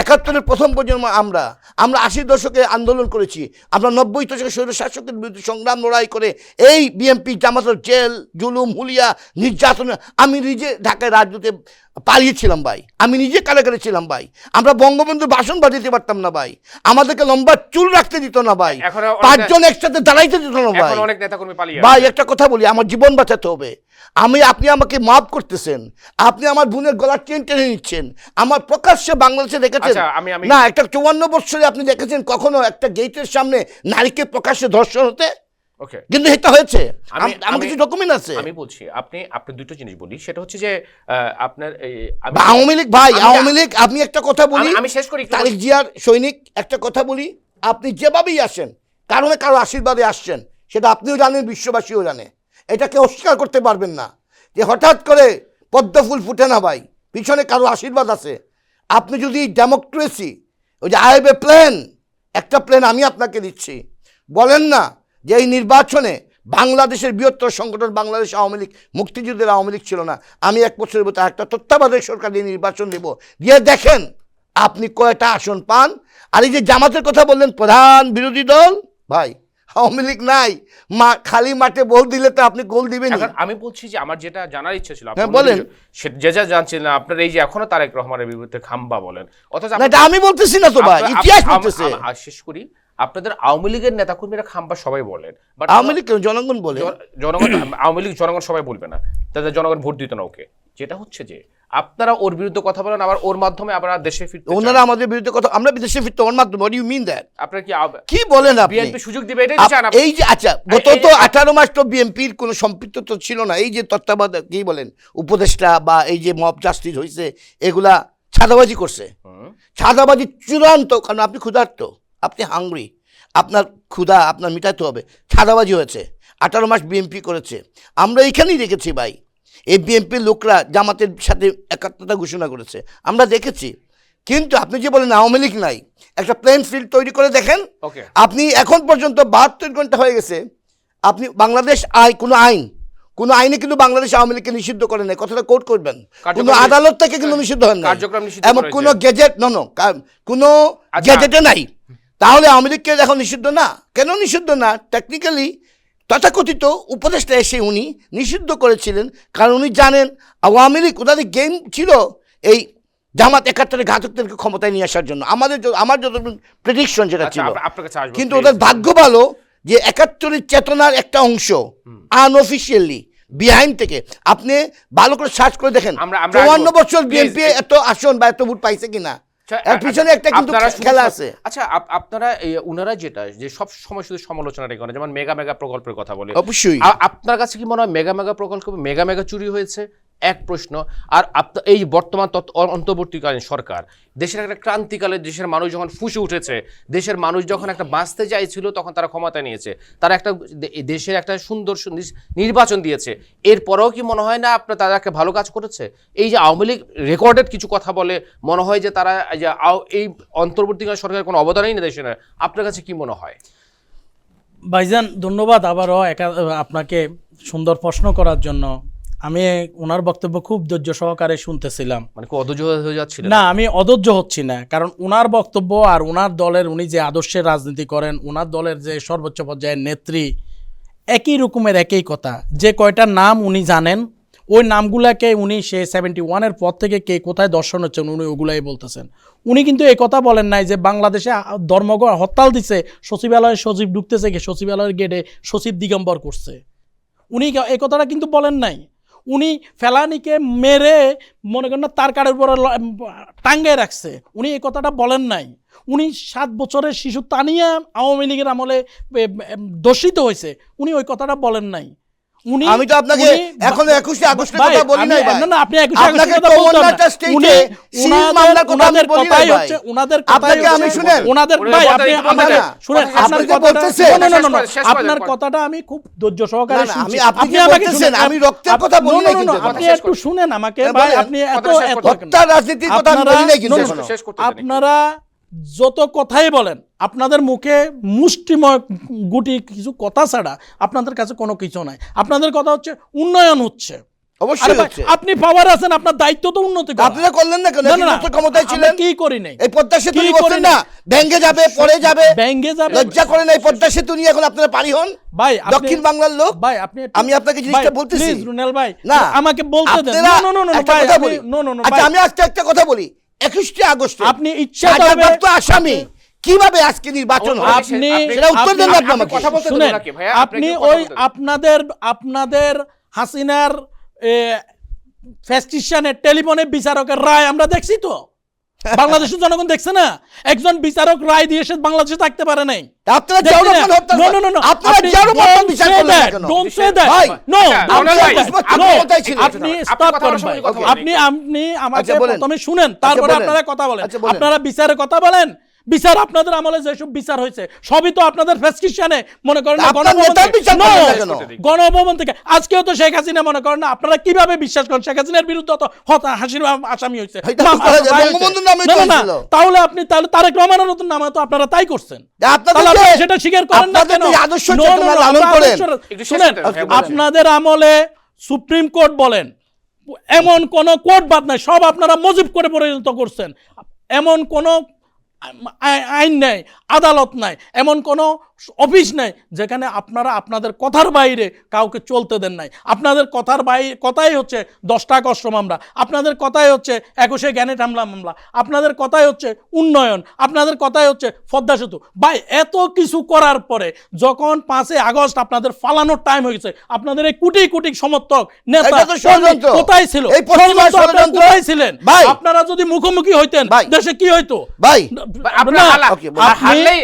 71-এর প্রথম প্রজন্ম আমরা 80 দশকে আন্দোলন করেছি। আমরা 90 দশকে স্বৈর শাসকের বিরুদ্ধে সংগ্রাম লড়াই করে এই বিএনপি জামাতের জেল জুলুম হুলিয়া নির্যাতন, আমি নিজে ঢাকায় রাজনীতিতে পালিয়েছিলাম ভাই, আমি নিজে কারাগারে ছিলাম ভাই। আমরা বঙ্গবন্ধুর ভাষণ বাজাতে পারতাম না ভাই, আমাদেরকে লম্বা চুল রাখতে দিত না ভাই, 5 জন একসাথে দাঁড়াইতে দিত না ভাই। অনেক নেতাকর্মী পালিয়ে ভাই একটা কথা বলি, আমার জীবন বাঁচাতে হবে। আপনি আমাকে মাফ করতেছেন, আপনি আমার বোনের গলার চেন টেনে নিচ্ছেন, আমার প্রকাশ্যে বাংলাদেশে দেখেছেন না, একটা 54 বছরে আপনি দেখেছেন কখনো একটা গেটের সামনে নারীকে প্রকাশ্যে ধর্ষণ হতে? কিন্তু এটা হয়েছে, আমার কিছু ডকুমেন্ট আছে। আমি বলছি, আপনি দুটো জিনিস বলি, সেটা হচ্ছে যে আপনার আওয়ামী লীগ, ভাই আওয়ামী লীগ, আপনি একটা কথা বলি, আমি শেষ করি, তারেক জিয়ার সৈনিক, একটা কথা বলি, আপনি যেভাবেই আসেন, কারো আশীর্বাদে আসছেন, সেটা আপনিও জানেন, বিশ্ববাসীও জানে, এটাকে অস্বীকার করতে পারবেন না যে হঠাৎ করে পদ্ম ফুল ফুটে না ভাই, পিছনে কারো আশীর্বাদ আছে। আপনি যদি ডেমোক্রেসি, ওই যে আই হ্যাভ এ প্ল্যান, একটা প্ল্যান আমি আপনাকে দিচ্ছি, বলেন না যে এই নির্বাচনে বাংলাদেশের বৃহত্তর সংগঠন বাংলাদেশ আওয়ামী লীগ, মুক্তিযুদ্ধের আওয়ামী লীগ ছিল না, আমি 1 বছরের ভিতরে একটা তত্ত্বাবধায়ক সরকার দিয়ে নির্বাচন দেব, দিয়ে দেখেন আপনি কয়টা আসন পান। আর এই যে জামাতের কথা বললেন, প্রধান বিরোধী দল, ভাই আওয়ামী লীগ নাই, খালি মাঠে বল দিলে তো আপনি গোল দিবেন। আমি বলছি যে আমার যেটা জানার ইচ্ছা ছিল, বলেন, যা জানছিলেন না আপনার, এই যে এখনো তারেক রহমানের বিরুদ্ধে খাম্বা বলেন, অথচ আমি বলতেছি না তো ভাই, ইতিহাস বলতেছে। শেষ করি, আপনাদের আওয়ামী লীগের নেতাকর্মীরা খাম্বা সবাই বলেন, বাট আওয়ামী লীগ জনগণ বলে, জনগণ আওয়ামী লীগ জনগণ সবাই বলবে না, তাদের জনগণ ভোট দিত না ওকে। যেটা হচ্ছে যে আপনারা ওর বিরুদ্ধে কথা বলেন, আবার ওর মাধ্যমে আবার দেশে ফিরতে চান। ওনারা আমাদের বিরুদ্ধে কথা, আমরা বিদেশে ফিরতে ওর মাধ্যমে, what do you mean that? আপনারা কি বলেন আপনি? বিএনপি সুযোগ দিবে এটাই তো চান আপনি? এই যে আচ্ছা, গত তো 18 মাস তো বিএনপির কোনো সম্পৃক্ততা ছিল না। এই যে তত্ত্বাবধায়ক কি বলেন উপদেষ্টা বা এই যে মব জাস্টিস হয়েছে, এগুলা ছাদাবাজি করছে। ছাদাবাজি চূড়ান্ত, কারণ আপনি ক্ষুধার্ত, আপনি হাংরি, আপনার ক্ষুধা আপনার মিটাতে হবে। ছাদাবাজি হয়েছে, 18 মাস বিএনপি করেছে। আমরা এইখানেই দেখেছি ভাই, এই বিএনপির লোকরা জামাতের সাথে একাত্মতা ঘোষণা করেছে, আমরা দেখেছি। কিন্তু আপনি যে বলেন আওয়ামী লীগ নাই, একটা প্লেন ফিল্ড তৈরি করে দেখেন। ওকে, আপনি এখন পর্যন্ত 72 ঘন্টা হয়ে গেছে, আপনি বাংলাদেশ কোনো আইনে কিন্তু বাংলাদেশ আওয়ামী লীগকে নিষিদ্ধ করে নাই, কথাটা কোট করবেন। কোনো আদালত থেকে কিন্তু নিষিদ্ধ হয় না, কার্যক্রম নিষিদ্ধ এবং করা কোনো হয়েছে। গেজেট কোনো আচ্ছা। গেজেটে নাই। তাহলে আওয়ামী লীগকে এখন নিষিদ্ধ না কেন? নিষিদ্ধ না, টেকনিক্যালি তথাকথিত উপদেষ্টা এসে উনি নিষিদ্ধ করেছিলেন, কারণ উনি জানেন আওয়ামী লীগ ওদের গেম ছিল এই জামাত 71 ঘাতকদেরকে ক্ষমতায় নিয়ে আসার জন্য। আমার যত প্রেডিকশন যেটা আচ্ছা, ছিল, আপনার কাছে আসবো, কিন্তু please। ওদের ভাগ্য ভালো যে 71 চেতনার একটা অংশ আনঅফিসিয়ালি বিহাইন্ড থেকে, আপনি ভালো করে সার্চ করে দেখেন আমরা 54 বছর Please, বিএনপি এত আসন বা এত ভোট পাইছে কিনা, এর পিছনে একটা কিন্তু আপনারা খেলা আছে। আচ্ছা, আপনারা উনারা যেটা যে সব সময় শুধু সমালোচনাটাই করেন, যেমন মেগা প্রকল্পের কথা বলে, অবশ্যই আপনার কাছে কি মনে হয় মেগা প্রকল্প মেগা চুরি হয়েছে? এক প্রশ্ন। আর এই বর্তমান অন্তর্বর্তীকালীন সরকার দেশের একটা ক্রান্তিকালে দেশের মানুষ যখন ফুঁসে উঠেছে, দেশের মানুষ যখন একটা বাঁচতে চাইছিল, তখন তারা ক্ষমতা নিয়েছে, তারা একটা দেশের একটা সুন্দর নির্বাচন দিয়েছে। এরপরেও কি মনে হয় না আপনার তারা একটা ভালো কাজ করেছে? এই যে আওয়ামী লীগ রেকর্ডেড কিছু কথা বলে, মনে হয় যে তারা যে এই অন্তর্বর্তীকালীন সরকারের কোনো অবদানই না দেশে। আপনার কাছে কি মনে হয়? ভাইজান ধন্যবাদ আবারও আপনাকে সুন্দর প্রশ্ন করার জন্য। আমি ওনার বক্তব্য খুব ধৈর্য সহকারে শুনতেছিলাম। মানে কি অধৈর্য হয়ে যাচ্ছিল? না, আমি অধৈর্য হচ্ছি না, কারণ ওনার বক্তব্য আর ওনার দলের, উনি যে আদর্শের রাজনীতি করেন, ওনার দলের যে সর্বোচ্চ পর্যায়ের নেত্রী, একই রকমের একই কথা। যে কয়টা নাম উনি জানেন, ওই নামগুলাকে উনি সে 71-এর পর থেকে কে কোথায় দর্শন হচ্ছেন উনি ওগুলাই বলতেছেন। উনি কিন্তু এই কথা বলেন নাই যে বাংলাদেশে ধর্মঘট হরতাল দিছে, সচিবালয়ে সচিব ঢুকতেছে, সচিবালয়ের গেটে সচিব দিগম্বর করছে। উনি এই কথাটা কিন্তু বলেন নাই। উনি ফেলানিকে মেরে মনে করেন না তার কারের উপর টাঙ্গায় রাখছে, উনি এই কথাটা বলেন নাই। উনি 7 বছরের শিশু তানিয়া আওয়ামী লীগের আমলে দোষিত হয়েছে, উনি ওই কথাটা বলেন নাই। আমি তো আপনাকে এখনো 21 আগস্টের কথা বলি নাই ভাই। না না, আপনি 21 আগস্টের কথা বলতেন না। আপনাকে স্টেটে সিল মামলার কথা আমি বলি নাই ভাই। ওনাদের আপনাকে আমি শুনেন, ওনাদের ভাই আপনি আমাকে শুনেন, আপনার কথাটা আপনার কথাটা আমি খুব ধৈর্য সহকারে শুনছি। আপনি বলতেছেন আমি রক্তের কথা বলি নাই, কিন্তু আপনি একটু শুনেন আমাকে ভাই। আপনি এত হত্যা রাজনীতির কথা আমি বলি নাই, কিন্তু আপনারা যত কথাই বলেন, আপনাদের মুখে মুষ্টিময় গুটি কিছু কথা ছাড়া আপনাদের কাছে কোনো কিছু নাই। আপনাদের কথা হচ্ছে উন্নয়ন হচ্ছে, অবশ্যই হচ্ছে। আপনি পাওয়ার আছেন, আপনার দায়িত্ব তো উন্নতি করা। আপনারা করলেন না কেন? ক্ষমতায় ছিলেন, কি করি নাই? এই পদ্মা সেতু বলছেন না ভেঙে যাবে, পড়ে যাবে, ভেঙে যাবে, লজ্জা করে না? এই পদ্মা সেতু নিয়ে এখন আপনারা পারি হন ভাই, দক্ষিণ বাংলার লোক। ভাই আমি আপনাকে জিনিসটা বলতেছি, প্লিজ রুনেল ভাই, না আমাকে বলতে দেন। নো নো নো ভাই, আচ্ছা আমি আজকে একটা কথা বলি। 21 আগস্ট আপনি ইচ্ছাকৃতভাবে আসামি কিভাবে আজকে নির্বাচন হয়? আপনি সেটা উত্তর দেন আপনি আমাকে। কথা বলতে দেন নাকি ভাই? আপনি ওই আপনাদের হাসিনার ফ্যাসিস্টানের টেলিফোনে বিচারকের রায় আমরা দেখছি তো, বাংলাদেশের জনগণ দেখছে না? একজন বিচারক রায় দিয়ে সে বাংলাদেশে থাকতে পারে নাই। আপনারা জিয়াউর রহমান হত্যা, আপনারা জিয়াউর রহমান বিচার করলেন না কেন? Don't say that. নো, আপনি স্টপ করেন ভাই। আপনি আমাকে প্রথমে শুনেন, তারপরে আপনারা কথা বলেন। আপনারা বিচারের কথা বলেন। বিচার আপনাদের আমলে যেসব বিচার হয়েছে সবই তো আপনাদের প্রেসক্রিপশনে, মনে করেন গণভবন থেকে। আজকেও তো শেখ হাসিনা, মনে করেন না আপনারা কিভাবে বিশ্বাস করেন শেখ হাসিনার বিরুদ্ধে তো হাসির আসামি হয়েছে। তাহলে আপনি তারেক রহমানের নতুন নামে তো আপনারা তাই করছেন, সেটা স্বীকার করেন না কেন? আপনাদের আমলে সুপ্রিম কোর্ট বলেন, এমন কোন কোর্ট বাদ নাই, সব আপনারা মজিব করে পরিণত করছেন। এমন কোন আইন নেই, আদালত নাই, এমন কোনো অফিস নেই যেখানে আপনারা আপনাদের কথার বাইরে কাউকে চলতে দেন নাই। আপনাদের কথার কথাই হচ্ছে 10টা কষ্ট মামলা, আপনাদের কথাই হচ্ছে 21 গ্যানেট হামলা মামলা, আপনাদের কথাই হচ্ছে উন্নয়ন, আপনাদের কথাই হচ্ছে পদ্মা সেতু। ভাই এত কিছু করার পরে যখন 5 আগস্ট আপনাদের ফালানোর টাইম হয়ে গেছে, আপনাদের এই কোটি কোটি সমর্থক নেতা এটা তো ষড়যন্ত্র। কোথায় ছিল? এই পশ্চিমা ষড়যন্ত্র। কোথায় ছিলেন ভাই, আপনারা? যদি মুখোমুখি হইতেন ভাই, দেশে কি হইতো? ভাই আপনার Okay, বলুন। হারলে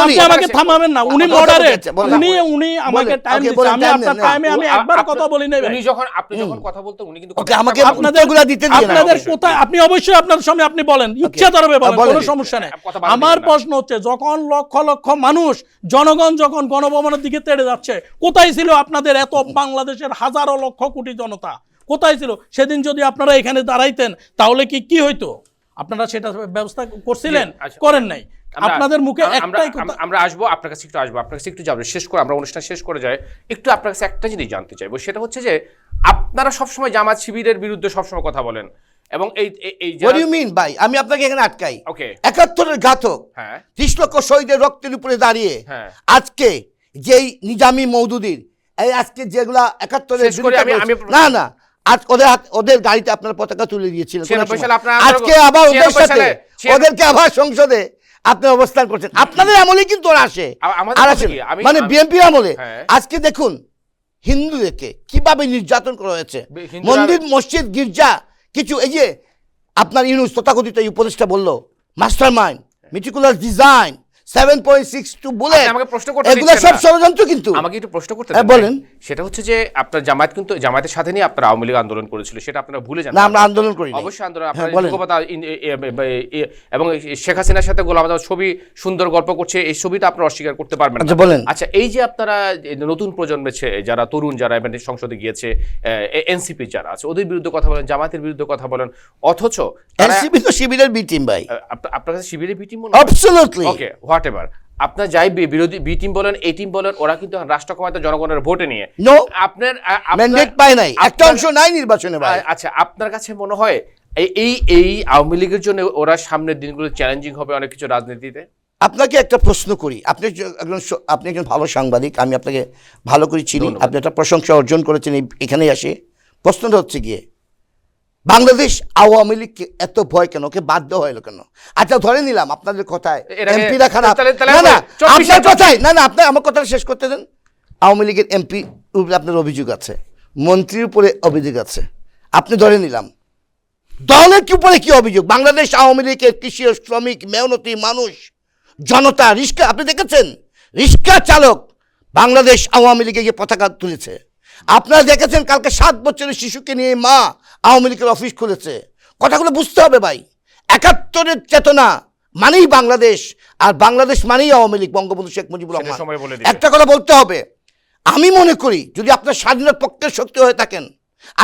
আমি আমাকে থামাবেন না, উনি মডারেট, উনি আমাকে টাইম Okay, দিচ্ছে, বলেন, আমি time আপনার নেন, টাইমে আমি একবার কথা বলি নাই ভাই। আপনি যখন কথা বলতে উনি কিন্তু ওকে, আমাকে আপনাদের উত্তরগুলো দিতে দিন। আপনাদের কোথায়, আপনি অবশ্যই আপনাদের সামনে আপনি বলেন, ইচ্ছা তরবে বলেন, বলেন। কোনো সমস্যা নেই। কথা বাড়াবেন আমার না। প্রশ্ন হচ্ছে, যখন লক্ষ লক্ষ মানুষ জনগণ যখন গণভবনের দিকে তেড়ে যাচ্ছে, কোথায় ছিল আপনাদের এত বাংলাদেশের হাজারো লক্ষ কোটি জনতা? কোথায় ছিল সেদিন? যদি আপনারা এখানে দাঁড়াইতেন তাহলে কি হইতো? আপনারা সেটা ব্যবস্থা করছিলেন? আচ্ছা। করেন নাই। আপনাদের মুখে আমরা একটাই কথা। আমরা আসবো আপনার কাছে, আপনার কাছে একটু যাবো, শেষ করে আমরা অনুষ্ঠান শেষ করে যাই। একটু আপনার কাছে একটা জিনিস জানতে চাইবো, সেটা হচ্ছে যে আপনারা সবসময় জামাত শিবিরের বিরুদ্ধে সবসময় কথা বলেন এবং এই What do you mean ভাই? আমি আপনাকে এখানে আটকাই। ওকে 71-এর ঘাতক, হ্যাঁ 30 লক্ষ শহীদের রক্তের উপরে দাঁড়িয়ে হ্যাঁ। আজকে যেই নিজামী মওদুদির এই আজকে যেগুলা 71-এর শেষ করে না আজ ওদের গাড়িতে আপনার পতাকা তুলে দিয়েছিলেন। 96 সালে আপনারা আজকে আবার ওদের 96 সাথে সালে ওদেরকে আবার সংসদে আপনি অবস্থান করছেন। আপনাদের আমলে কিন্তু ওরা আসে আমাদের আর কথা আসে কি? মানে বিএনপির আমলে। হ্যাঁ। আজকে দেখুন হিন্দুদেরকে কিভাবে নির্যাতন করা হয়েছে, হিন্দুরা- মন্দির মসজিদ গির্জা কিছু, এই যে আপনার ইউনুস তথাকথিত এই উপদেষ্টা বললো মাস্টার মাইন্ড, মেটিকুলার ডিজাইন, 7.62 বুলেট, আপনি আমাকে প্রশ্ন করতে এগুলো দিচ্ছেন সব না। ষড়যন্ত্র কিন্তু। আমাকে একটু প্রশ্ন করতে হ্যাঁ, দেন। বলেন। সেটা হচ্ছে যে আপনার জামায়াত কিন্তু জামায়াতের সাথে নিয়ে আপনারা আওয়ামী লীগ আন্দোলন করেছিল, সেটা আপনারা ভুলে যান না, আমরা আন্দোলন করি নাই। অবশ্যই আন্দোলন। হ্যাঁ, আপনারা বলেন। এবং শেখ হাসিনার সাথে গোলাম আজম ছবি সুন্দর গল্প করছে, এই ছবিটা আপনারা অস্বীকার করতে পারবেন না। আচ্ছা, বলেন। আচ্ছা, এই যে আপনারা নতুন প্রজন্মের যারা তরুণ, যারা এবার সংসদে গিয়েছে, এনসিপি যারা আছে, ওদের বিরুদ্ধে কথা বলেন, জামায়াতের বিরুদ্ধে কথা বলেন, অথচ এনসিপি তো শিবিরের বি টিম ভাই। আপনার কাছে শিবিরের বি টিম মনে হয়? অ্যাবসলিউটলি। Okay, what ever. আপনার যাই বিরোধী বি টিম বলেন, এই টিম বলেন, ওরা কিন্তু রাষ্ট্র ক্ষমতা জনগণের ভোটে নিয়ে নো আপনার ম্যান্ডেট পায় নাই, একটা অংশ নাই নির্বাচনে ভাই। আচ্ছা, আপনার কাছে মনে হয় এই আওয়ামী লীগের জন্য ওরা সামনের দিনগুলো চ্যালেঞ্জিং হবে অনেক কিছু রাজনীতিতে? আপনাকে একটা প্রশ্ন করি, আপনি একজন ভালো সাংবাদিক, আমি আপনাকে ভালো করে চিনি, আপনি একটা প্রশংসা অর্জন করেছেন এখানেই আসে। প্রশ্নটা হচ্ছে গিয়ে বাংলাদেশ আওয়ামী লীগকে এত ভয় কেন, ওকে বাদ দেওয়া হলো কেন? আচ্ছা, ধরে নিলাম আপনাদের কথায় এমপিরা খারাপ, না আপনার কথাই, না আপনি আমার কথাটা শেষ করতে দেন। আওয়ামী লীগের এমপি উপরে আপনার অভিযোগ আছে, মন্ত্রীর উপরে অভিযোগ আছে, আপনি ধরে নিলাম দলের কি উপরে কি অভিযোগ? বাংলাদেশ আওয়ামী লীগের কৃষি ও শ্রমিক, মেহনতি মানুষ, জনতা, রিক্সা, আপনি দেখেছেন রিক্সা চালক বাংলাদেশ আওয়ামী লীগে গিয়ে পতাকা তুলেছে। আপনারা দেখেছেন কালকে 7 বছরের শিশুকে নিয়ে মা আওয়ামী লীগের অফিস খুলেছে। কথাগুলো বুঝতে হবে ভাই। 71-এর চেতনা মানেই বাংলাদেশ, আর বাংলাদেশ মানেই আওয়ামী লীগ, বঙ্গবন্ধু শেখ মুজিবুর রহমান। একটা কথা বলতে হবে, আমি মনে করি যদি আপনার স্বাধীনতার পক্ষের শক্তি হয়ে থাকেন,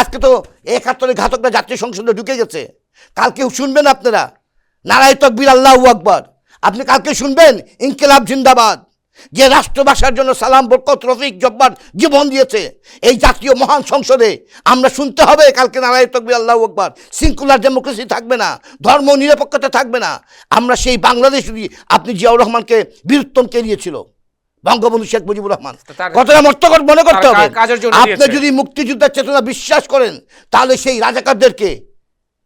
আজকে তো 71-এর ঘাতকরা জাতীয় সংসদে ঢুকে গেছে, কালকে শুনবেন আপনারা নারায়ে তাকবীর, আল্লাহু আকবার, আপনি কালকে শুনবেন ইনকিলাব জিন্দাবাদ। যে রাষ্ট্রভাষার জন্য সালাম, বরকত, রফিক, জব্বার জীবন দিয়েছে, এই জাতীয় মহান সংসদে আমরা শুনতে হবে কালকে নারায়ে তাকবীর, আল্লাহু আকবার। সিঙ্কুলার ডেমোক্রেসি থাকবে না, ধর্ম নিরপেক্ষতা থাকবে না। আমরা সেই বাংলাদেশ, আপনি জিয়াউর রহমানকে বীরত্তম কে দিয়েছিল বঙ্গবন্ধু শেখ মুজিবুর রহমান, কতটা মর্তকর মনে করতে হবে। আপনি যদি মুক্তিযুদ্ধের চেতনা বিশ্বাস করেন তাহলে সেই রাজাকারদেরকে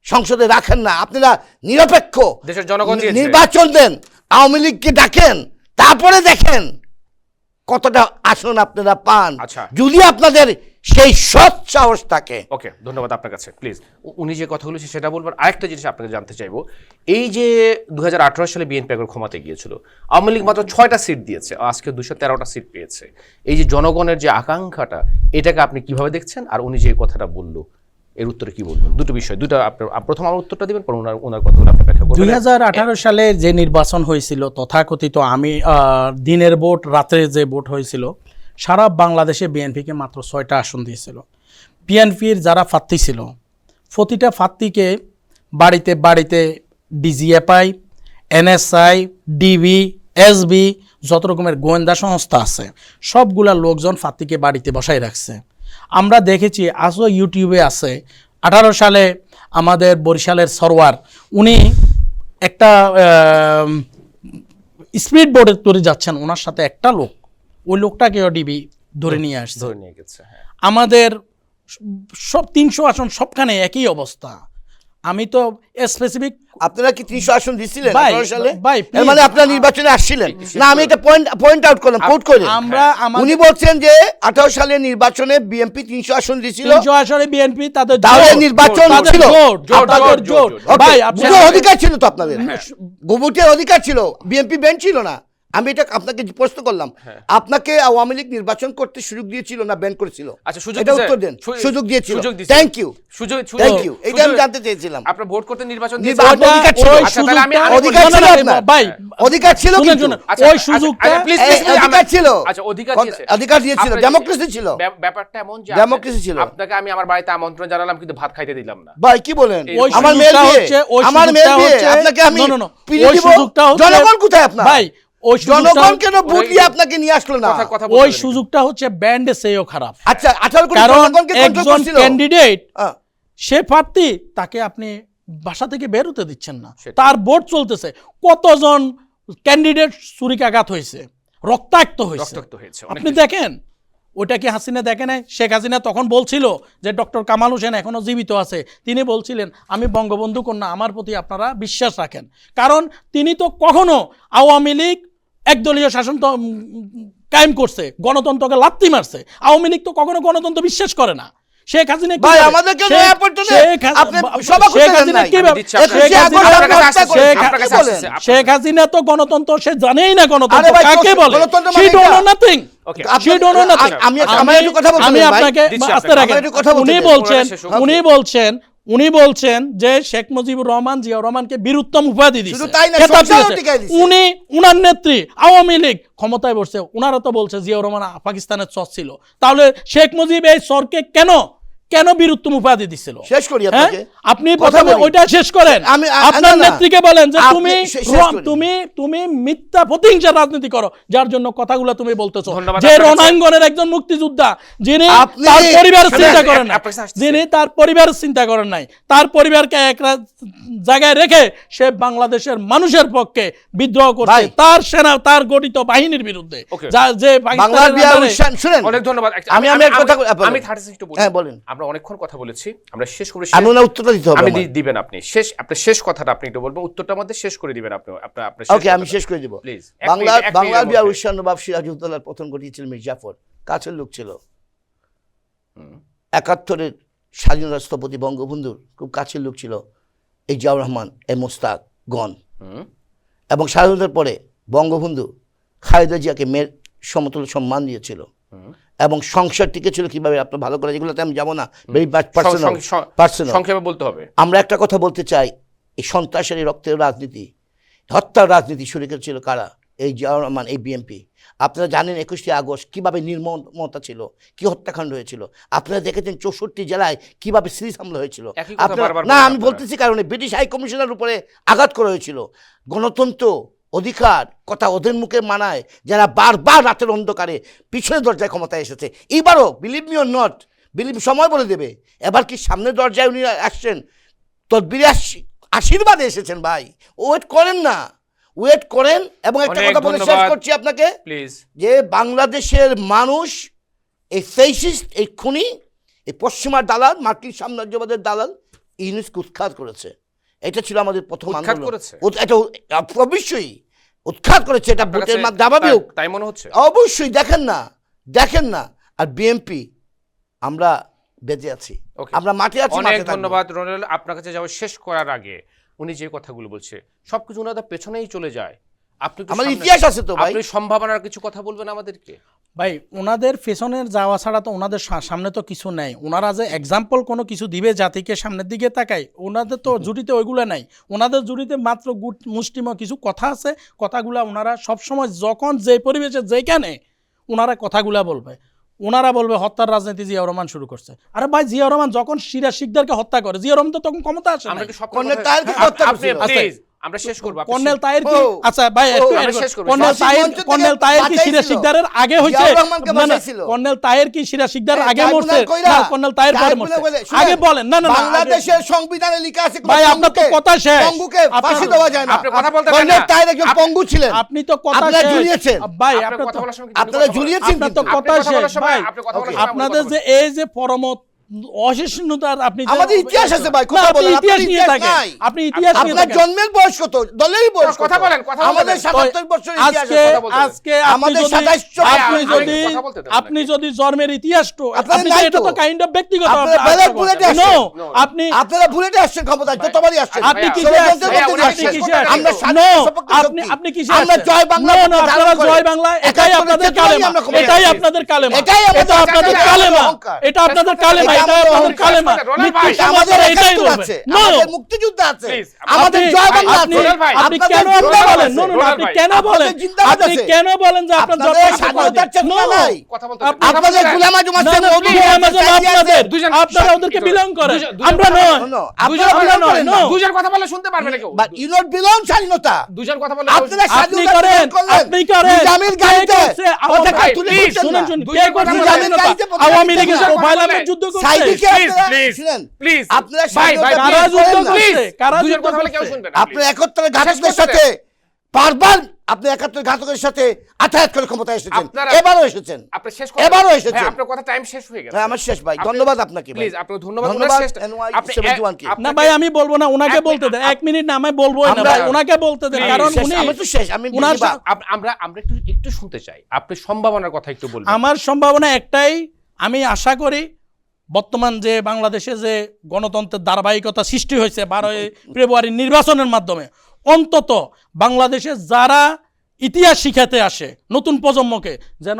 সংসদে রাখেন না, আপনারা নিরপেক্ষ দেশের জনগণ নির্বাচন দেন, আওয়ামী লীগকে ডাকেন, তারপরে দেখেন কতটা আসন আপনারা পান, যদি আপনাদের সেই সৎ সাহস থাকে। ওকে, ধন্যবাদ আপনার কাছে। প্লিজ, উনি যে কথাগুলো সেটা বলবেন। আরেকটা জিনিস আপনাকে জানতে চাইবো, এই যে 2018 সালে বিএনপি একবার ক্ষমতাতে গিয়েছিল, আওয়ামী লীগ মাত্র 6টা সিট দিয়েছে, আজকে 213টা সিট পেয়েছে। এই যে জনগণের যে আকাঙ্ক্ষাটা, এটাকে আপনি কিভাবে দেখছেন? আর উনি যে কথাটা বললো এর উত্তরে কি বলবেন? দুটো বিষয়, দুটো আপনার প্রথম আমার উত্তরটা দিবেন, পর ওনার কথাগুলো আপনি ব্যাখ্যা করবেন। 2018 সালে যে নির্বাচন হয়েছিল, তথাকথিত আমি দিনের ভোট, রাত্রে যে ভোট হয়েছিল, সারা বাংলাদেশে বিএনপিকে মাত্র 6টা আসন দিয়েছিল। বিএনপির যারা প্রার্থী ছিল, প্রতিটা প্রার্থীকে বাড়িতে বাড়িতে ডিজিএফআই, এনএসআই, ডিবি, এসবি, যত রকমের গোয়েন্দা সংস্থা আছে, সবগুলা লোকজন প্রার্থীকে বাড়িতে বসাই রাখছে। আমরা দেখেছি, আজও ইউটিউবে আছে, 18 সালে আমাদের বরিশালের সরওয়ার উনি একটা স্পিড বোর্ডে তৈরি যাচ্ছেন, ওনার সাথে একটা লোক, ওই লোকটাকেও ডিবি ধরে নিয়ে আসছে। ধরে নিয়ে গেছে, হ্যাঁ। আমাদের সব 300 আসন সবখানে একই অবস্থা। আমি তো স্পেসিফিক, আপনারা কি 300 আসন দিছিলেন ভাই, 18 সালে? ভাই, এর মানে আপনারা নির্বাচনে আসছিলেন না? আমি এটা পয়েন্ট আউট করলাম, কোট করে। উনি বলছেন যে 18 সালে নির্বাচনে বিএনপি 300 আসন দিছিল, 300 আসনে বিএনপি তাদের তাহলে জোট, নির্বাচন তাদের ছিল। আপনাদের জোট। ভাই আপনি ভোটের অধিকার ছিল তো আপনাদের, ভোটের অধিকার ছিল, বিএনপি ব্যান ছিল না। আমি এটা আপনাকে প্রশ্ন করলাম, আপনাকে আওয়ামী লীগ নির্বাচন করতে সুযোগ দিয়েছিল না ব্যান করেছিল? আচ্ছা, সুযোগ এটা দিয়েছে। উত্তর দেন। সুযোগ দিয়েছিল, সুযোগ দিয়েছে। থ্যাংক ইউ, থ্যাংক ইউ, এটা আমি সুযোগ- জানতে চেয়েছিলাম। আপনারা ভোট করতে নির্বাচন নির্বাচন দিয়েছেন। অধিকার ছিল। ওই আচ্ছা, তাহলে আমি সুযোগটা- অধিকার ছিল আপনার। ভাই অধিকার ছিল শুনেন, কিন্তু। শুনেন, আচ্ছা, ওই আচ্ছা, সুযোগটা আচ্ছা, please, please, please, অধিকার ছিল। আচ্ছা, অধিকার দিয়েছে। অধিকার দিয়েছিল, আপনাকে- ডেমোক্রেসি ছিল। ব্যাপারটা এমন যে ডেমোক্রেসি ছিল। আপনাকে আমি আমার বাড়িতে আমন্ত্রণ জানালাম, কিন্তু ভাত খাইতে দিলাম না। ভাই কি বলেন? ওই আমার মেয়ের সুযোগটা বিয়ে, হচ্ছে, ওই আমার মেয়ের সুযোগটা বিয়ে, হচ্ছে- আপনাকে আমি No, no, no, পিড়ি ওই দিব? সুযোগটা হচ্ছে- জনগণ কোথায় আপনার? ভাই ওই সুযোগটা- জনগণ কেন ভোট ওই- দিয়ে আপনাকে নিয়ে আসলো না? কথা বলতে ওই দেন। সুযোগটা হচ্ছে ব্যান্ডে সেও খারাপ। আচ্ছা 18 কোটি কারণ জনগণকে কন্ট্রোল একজন করছিল। ক্যান্ডিডেট, হ্যাঁ। সে প্রার্থী, তাকে আপনি বাসা থেকে বের হতে দিচ্ছেন না, সেটাই। তার ভোট চলতেছে। কতজন ক্যান্ডিডেট ছুরিকাঘাত হয়েছে, রক্তাক্ত হয়েছে, রক্তাক্ত হয়েছে, অনেক আপনি বেশি। দেখেন। ওটা কি হাসিনা দেখে নাই? শেখ হাসিনা তখন বলছিল যে ডক্টর কামাল হোসেন এখনো জীবিত আছে, তিনি বলছিলেন আমি বঙ্গবন্ধু কন্যা, আমার প্রতি আপনারা বিশ্বাস রাখেন। কারণ তিনি তো কখনো আওয়ামী লীগ একদলীয় শাসন তো কায়েম করছে, গণতন্ত্রকে লাত্তি মারছে। আওয়ামী লীগ তো কখনো গণতন্ত্র বিশ্বাস করে না। শেখ হাসিনা ভাই আমাদেরকে নয়া পল্টনে আপনি সভা করতে দেন নাই। শেখ হাসিনা তো গণতন্ত্র সে জানেই না, আরে গণতন্ত্র ভাই, কাকে বলে। গণতন্ত্র She মানে don't এটা। know nothing. Okay. She don't know nothing. আমি একটু কথা বলতে আমি দেন ভাই। আপনাকে দিচ্ছি আস্তে আপনাকে। রাখেন। আমার একটু কথা বলতে উনি দেন। বলছেন, শেষ হোক। উনি বলছেন যে শেখ মুজিবুর রহমান, জিয়াউর রহমানকে বীরুত্তম উপাধি দিয়েছে, শুধু তাই না, খেতাব সংসারও দিয়েছে। টিকায় দিয়েছে। উনি উনার নেত্রী আওয়ামী লীগ ক্ষমতায় বসছে, উনারা তো বলছে জিয়াউর রহমান পাকিস্তানের চর ছিল। তাহলে শেখ মুজিব এই চরকে কেন বীরুত্তম উপাধি দিছিল? শেষ করি হ্যাঁ? আপনাকে। আপনি কথা প্রথমে বলি। ওইটা শেষ করেন। আপনার না, না। নেত্রীকে বলেন যে আপনি শেষ করি। তুমি মিথ্যা প্রতিহিংসার রাজনীতি করো, যার জন্য কথাগুলো তুমি বলতেছো। ধন্যবাদ যে আপনার কাছে। রণাঙ্গনের একজন মুক্তিযোদ্ধা, যিনি আপনি- তার পরিবারের শুনেন, চিন্তা করেন না, আপনার কাছে আসতেছে। যিনি তার পরিবারের চিন্তা করেন নাই, তার পরিবারকে একটা জায়গায় রেখে সে বাংলাদেশের মানুষের পক্ষে বিদ্রোহ করছে, ভাই। তার সেনা, তার গঠিত বাহিনীর বিরুদ্ধে, Okay. যে বাংলার পাকিস্তানের বিয়ার আন্ডারে- উৎসান শুনেন। অনেক ধন্যবাদ। আমি এক কথা বলি। আমি 36 একটু বলি। হ্যাঁ, বলেন। আমরা অনেকক্ষণ কথা বলেছি, আমরা শেষ করে আমি না উত্তরটা দিতে হবে আমি আমার। দিবেন আপনি আপনার শেষ কথাটা আপনি একটু বলবেন, উত্তরটা আমাদের শেষ করে দিবেন আপনি। আপনার ওকে, আমি শেষ করে দিব। প্লিজ। বাংলার বিয়ার উৎসান নবাব সিরাজউদ্দৌলার প্রথম ঘটিয়েছিল মীর জাফর, কাছের লোক ছিল। 71-এর স্বাধীনতা স্থপতি বঙ্গবন্ধুর খুব কাছের লোক ছিল এই জিয়াউর রহমান, এই মোস্তাক গণ। এবং স্বাধীনতার পরে বঙ্গবন্ধু খালেদা জিয়াকে মেয়ের সমতুল্য সম্মান দিয়েছিল। এবং সংসার টিকেছিল কিভাবে আপনার ভালো করে, যেগুলোতে আমি যাবো না, ভেরি পার্সোনাল। সংক্ষেপে বলতে হবে। আমরা একটা কথা বলতে চাই, এই সন্ত্রাসের এই রক্তের রাজনীতি, হত্যার রাজনীতি শুরু করেছিল কারা? এই জিয়াউর রহমান, এই বিএনপি। আপনারা জানেন 21শে আগস্ট কীভাবে নির্মমতা ছিল, কী হত্যাকাণ্ড হয়েছিল। আপনারা দেখেছেন 64 জেলায় কীভাবে সিরিজ হামলা হয়েছিল। একই কথা আপনারা বারবার না, বলেন আমি আপনারা। বলতেছি কারণে ব্রিটিশ হাই কমিশনের উপরে আঘাত করা হয়েছিল। গণতন্ত্র, অধিকার কথা ওদের মুখে মানায় যারা বারবার রাতের অন্ধকারে পিছনের দরজায় ক্ষমতায় এসেছে। এবারও believe me or not, believe সময় বলে দেবে, এবার কি সামনের দরজায় উনি আসছেন, তদবিরে আশীর্বাদে এসেছেন। ভাই ওয়েট করেন না, ওয়েট করেন। এবং একটা অনেক কথা বলে শেষ ধন্যবাদ। করছি আপনাকে, প্লিজ। যে বাংলাদেশের মানুষ এই ফেসিস্ট, এই খুনি, এই পশ্চিমার দালাল, মার্কিন সাম্রাজ্যবাদের দালাল ইউনুসকে উৎখাত করেছে। এটা ছিল আমাদের প্রথম উৎখাত আন্দোলন। করেছে? এটা অবশ্যই উৎখাত করেছে, এটা আপনার ভোটের কাছে মাধ্যমে হোক। তাই মনে হচ্ছে? অবশ্যই দেখেন না। আর বিএনপি আমরা বেঁচে আছি, Okay. আমরা মাঠে আছি। অনেক মাঠে থাকবো। ধন্যবাদ রনিল। আপনার কাছে যাওয়া শেষ করার আগে উনি যে কথাগুলো বলছে সবকিছু ওনাদের পেছনেই চলে যায়। আপনি একটু আমাদের সামনে- ইতিহাস আছে তো ভাই। আপনি সম্ভাবনার কিছু কথা বলবেন আমাদেরকে। ভাই ওনাদের পেছনের যাওয়া ছাড়া তো ওনাদের সামনে তো কিছু নেই। ওনারা যে এক্সাম্পল কোনো কিছু দিবে জাতিকে সামনের দিকে তাকায়, ওনাদের তো জুড়িতে ওইগুলো নাই। ওনাদের জুড়িতে মাত্র মুষ্টিময় কিছু কথা আছে, কথাগুলা ওনারা সবসময় যখন যে পরিবেশে যেখানে ওনারা কথাগুলা বলবে, ওনারা বলবে হত্যার রাজনীতি জিয়াউর রহমান শুরু করছে। আরে ভাই জিয়াউর রহমান যখন সিরাজ শিকদারকে হত্যা করে, জিয়াউর রহমান তো তখন ক্ষমতা আসে আমরা নাই। কি সব কোন তার কি হত্যা আপনি করছিল? প্লিজ আমরা শেষ করব কর্নেল তাহের কি ও, আচ্ছা ভাই ও, একটু আমরা শেষ করবো। কর্নেল ফাঁসির তাহের মঞ্চ থেকে কর্নেল তাহের কি বাঁচাইছিল। সিরাজ শিকদারের আগে হইছে জিয়াউর রহমানকে না, না, বাঁচাইছিল। কর্নেল তাহের কি সিরাজ শিকদার এই আগে ট্রাইব্যুনাল মরছে কইরা, না কর্নেল তাহের পরে ট্রাইব্যুনাল মরছে বলে, শুনেন, আগে বলেন না না না, আগে- বাংলাদেশের সংবিধানে লেখা আছে ভাই, আপনার তো কথা শেষ। পঙ্গুকে আপনার- ফাঁসি দেওয়া যায় না। আপনি কথা বলতে দেন কর্নেল না। তাহের একজন পঙ্গু ছিলেন, আপনি তো কথা আপনারা শেষ। ঝুলিয়েছেন। ভাই আপনি আপনার কথা তো বলার সময় কিন্তু আপনারা কথা বলেন। ঝুলিয়েছেন আপনার তো কিন্তু। কথা আপনি কথা বলার শেষ সময়, ভাই আপনি কথা বলার Okay. সময় আপনাদের কথা যে বলেন। এই যে পরমত অসহিষ্ণুতার আপনি যে- আমাদের ইতিহাস আছে ভাই, না, কথা আপনি বলেন, ইতিহাস আপনার নিয়ে ইতিহাস থাকেন নাই। আপনি ইতিহাস নিয়ে আপনার থাকেন জন্মের বয়স কত, দলেরই বয়স কথা কত? বলেন, কথা আমাদের বলেন। ৭৭ বছরের ইতিহাস আজকে আছে। কথা বলতে দেন। আজকে আপনি আমাদের যদি ২৭ আপনি আমি যদি কথা বলতে দেন আপনি নাকি? যদি জন্মের ইতিহাস তো আপনাদের আপনি নাই তো এটা তো। তো কাইন্ড অফ ব্যক্তিগত আপনারা আপনার- ব্যালট বুলেটে No, আসছেন। No, আপনি আপনারা বুলেটে আসছেন ক্ষমতায়, যতবারই আসছেন। আপনি ভাইয়া, কিসে ষড়যন্ত্র আসছেন? করতে ভাইয়া, আসছেন। আপনি কিসে আসছেন? আমরা No, স্বাধীন সপক্ষে আপনি শক্তি। আপনি কিসে আমরা আসছেন? জয় বাংলা No, no, পতাকা আপনারা ধারণ করে জয় বাংলা এটাই একাত্তরের আপনাদের চেতনায় কালেমা আমরা ক্ষমতায় এটাই আসছি। আপনাদের কালেমা এটাই আমাদের এটা আপনাদের অহংকার। কালেমা অহংকার। এটা আপনাদের কালেমা এটা এটাই আমাদের আপনাদের অহংকার। কালেমা রোনাল ভাই, মৃত্যু আমাদের সমাজের এটাই একাত্তর বলবে আছে, No, আমাদের মুক্তিযুদ্ধ আছে, Please, আমাদের আপনি- জয় বাংলা আপনি আছে, রোনাল ভাই, আপনি আপনাদের কেন জিন্দাবাদ আপনি বলেন আছে। No, no, no, রোনাল আপনি ভাই, কেন আপনাদের বলেন জিন্দাবাদ আপনি আছে। কেন বলেন যে আপনার আপনাদের জন্ম স্বাধীনতার চেতনা নাই। কথা বলতে আপনি- দেন। আপনাদের গোলাম আজম আছে, না, না, মধু গোলাম আছে, আজম সাইদি আছে। আপনাদের দুজন- আপনারা ওদেরকে বিলং করেন দুজন- আমরা দুজন- নয় No, দুজন আপনারা আমরা করেন নয় না। no দুজন কথা বললে শুনতে পারবে না কেউ। But you not belong স্বাধীনতা। দুজন কথা বললে আপনারা কেউ- আপনি স্বাধীনতা করেন প্রদান করলেন। আপনি করেন নিজামের কে গাড়িতে করছে? পতাকা ভাই, তুলে please, দিচ্ছেন শুনুন না। শুনুন দুজন কে করছে কথা বলেন। স্বাধীনতা? গাড়িতে পতাকা আওয়ামী দিচ্ছেন লীগের না। প্রোফাইল কথা আমরা বলেন। যুদ্ধ করছে সাইদিকে Please, আপনারা please, শুনেন, please, আপনারা ভাই, ভাই, স্বাধীনতা কারা প্রদান যুদ্ধ করেন না। করছে কারা দুজন যুদ্ধ কথা বলে কেউ করছে? শুনবে না, আপনার please। ৭১ ঘাতকের করতে সাথে বারবার আপনি ৭১ ঘাতকের সাথে আঠায়াত করে ক্ষমতায় এসেছেন, আপনারা- এবারও এসেছেন, আপনি শেষ করতে এবারও দেন। এসেছেন। ভাই, আপনার কথা টাইম শেষ হয়ে গেছে। হ্যাঁ, আমার শেষ ভাই, আপনি- ধন্যবাদ আপনাকে ভাই। প্লিজ, আপনাকে ধন্যবাদ। ধন্যবাদ, ওনার শেষ- NY আপনি 71 কে। আপনাকে- না ভাই আমি বলবো না ওনাকে এক বলতে দেন মিনিট, 1 মিনিট না আমি বলবোই না আমরা- ভাই ওনাকে বলতে দেন Please, কারণ শেষ, উনি আমার তো শেষ, আমি উনার বিলিবা- আমরা আমরা একটু একটু শুনতে চাই। আপনি সম্ভাবনার কথা একটু বলবেন। আমার সম্ভাবনা একটাই আমি আশা করি বর্তমান যে বাংলাদেশে যে গণতন্ত্রের ধারাবাহিকতা সৃষ্টি হয়েছে 12 ফেব্রুয়ারি নির্বাচনের মাধ্যমে অন্তত বাংলাদেশে যারা ইতিহাস শিখাতে আসে নতুন প্রজন্মকে যেন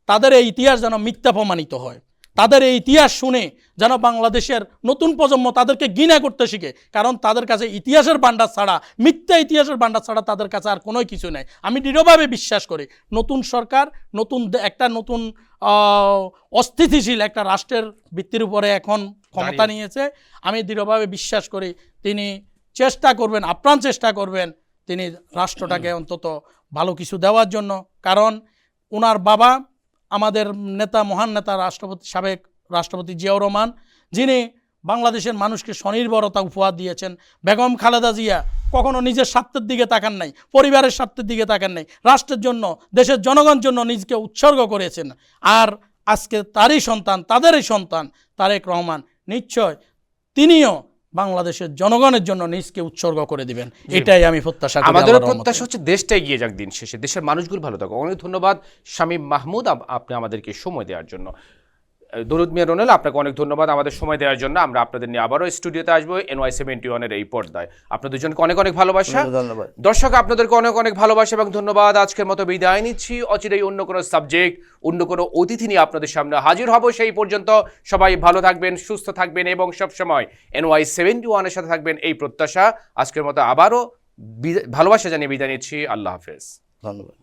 তাদের এই ইতিহাস যেন মিথ্যা প্রমাণিত হয় তাদের এই ইতিহাস শুনে যেন বাংলাদেশের নতুন প্রজন্ম তাদেরকে ঘৃণা করতে শিখে কারণ তাদের কাছে ইতিহাসের ভান্ডার ছাড়া মিথ্যা ইতিহাসের ভান্ডার ছাড়া তাদের কাছে আর কোনো কিছু নেই আমি দৃঢ়ভাবে বিশ্বাস করি নতুন সরকার একটা নতুন অস্থিতিশীল একটা রাষ্ট্রের ভিত্তির উপরে এখন ক্ষমতা নিয়েছে আমি দৃঢ়ভাবে বিশ্বাস করি তিনি চেষ্টা করবেন আপ্রাণ চেষ্টা করবেন তিনি রাষ্ট্রটাকে অন্তত ভালো কিছু দেওয়ার জন্য কারণ ওনার বাবা আমাদের নেতা মহান নেতা সাবেক রাষ্ট্রপতি জিয়াউর রহমান যিনি বাংলাদেশের মানুষকে স্বনির্ভরতা উপহার দিয়েছেন বেগম খালেদা জিয়া কখনো নিজের স্বার্থের দিকে তাকান নাই পরিবারের স্বার্থের দিকে তাকান নাই রাষ্ট্রের জন্য দেশের জনগণের জন্য নিজকে উৎসর্গ করেছেন আর আজকে তারই সন্তান তাদেরই সন্তান তারেক রহমান নিশ্চয় তিনিও বাংলাদেশের জনগণের জন্য নিজকে উৎসর্গ করে দিবেন এটাই আমি প্রত্যাশা করি আমাদের আল্লাহর রহমতে। প্রত্যাশা হচ্ছে দেশটা এগিয়ে যাক দিন শেষে দেশের মানুষগুলো ভালো থাকুক অনেক ধন্যবাদ শামীম মাহমুদ আপনি আমাদেরকে সময় দেওয়ার জন্য দরুদ মিয়া রোনেল আপনাকে অনেক ধন্যবাদ আমাদের সময় দেওয়ার জন্য আমরা আপনাদের নিয়ে আবারও স্টুডিওতে আসবো NY71 এর এই পর্দায় আপনাদের দুজনকে অনেক অনেক ভালোবাসা ধন্যবাদ। দর্শক আপনাদেরকে অনেক অনেক ভালোবাসা এবং ধন্যবাদ আজকের মতো বিদায় নিচ্ছি অচিরেই অন্য কোনো সাবজেক্ট অন্য কোনো অতিথি নিয়ে আপনাদের সামনে হাজির হব সেই পর্যন্ত সবাই ভালো থাকবেন সুস্থ থাকবেন এবং সবসময় NY71 এর সাথে থাকবেন এই প্রত্যাশা আজকের মতো আবারও ভালোবাসা জানিয়ে বিদায় নিচ্ছি আল্লাহ হাফেজ ধন্যবাদ।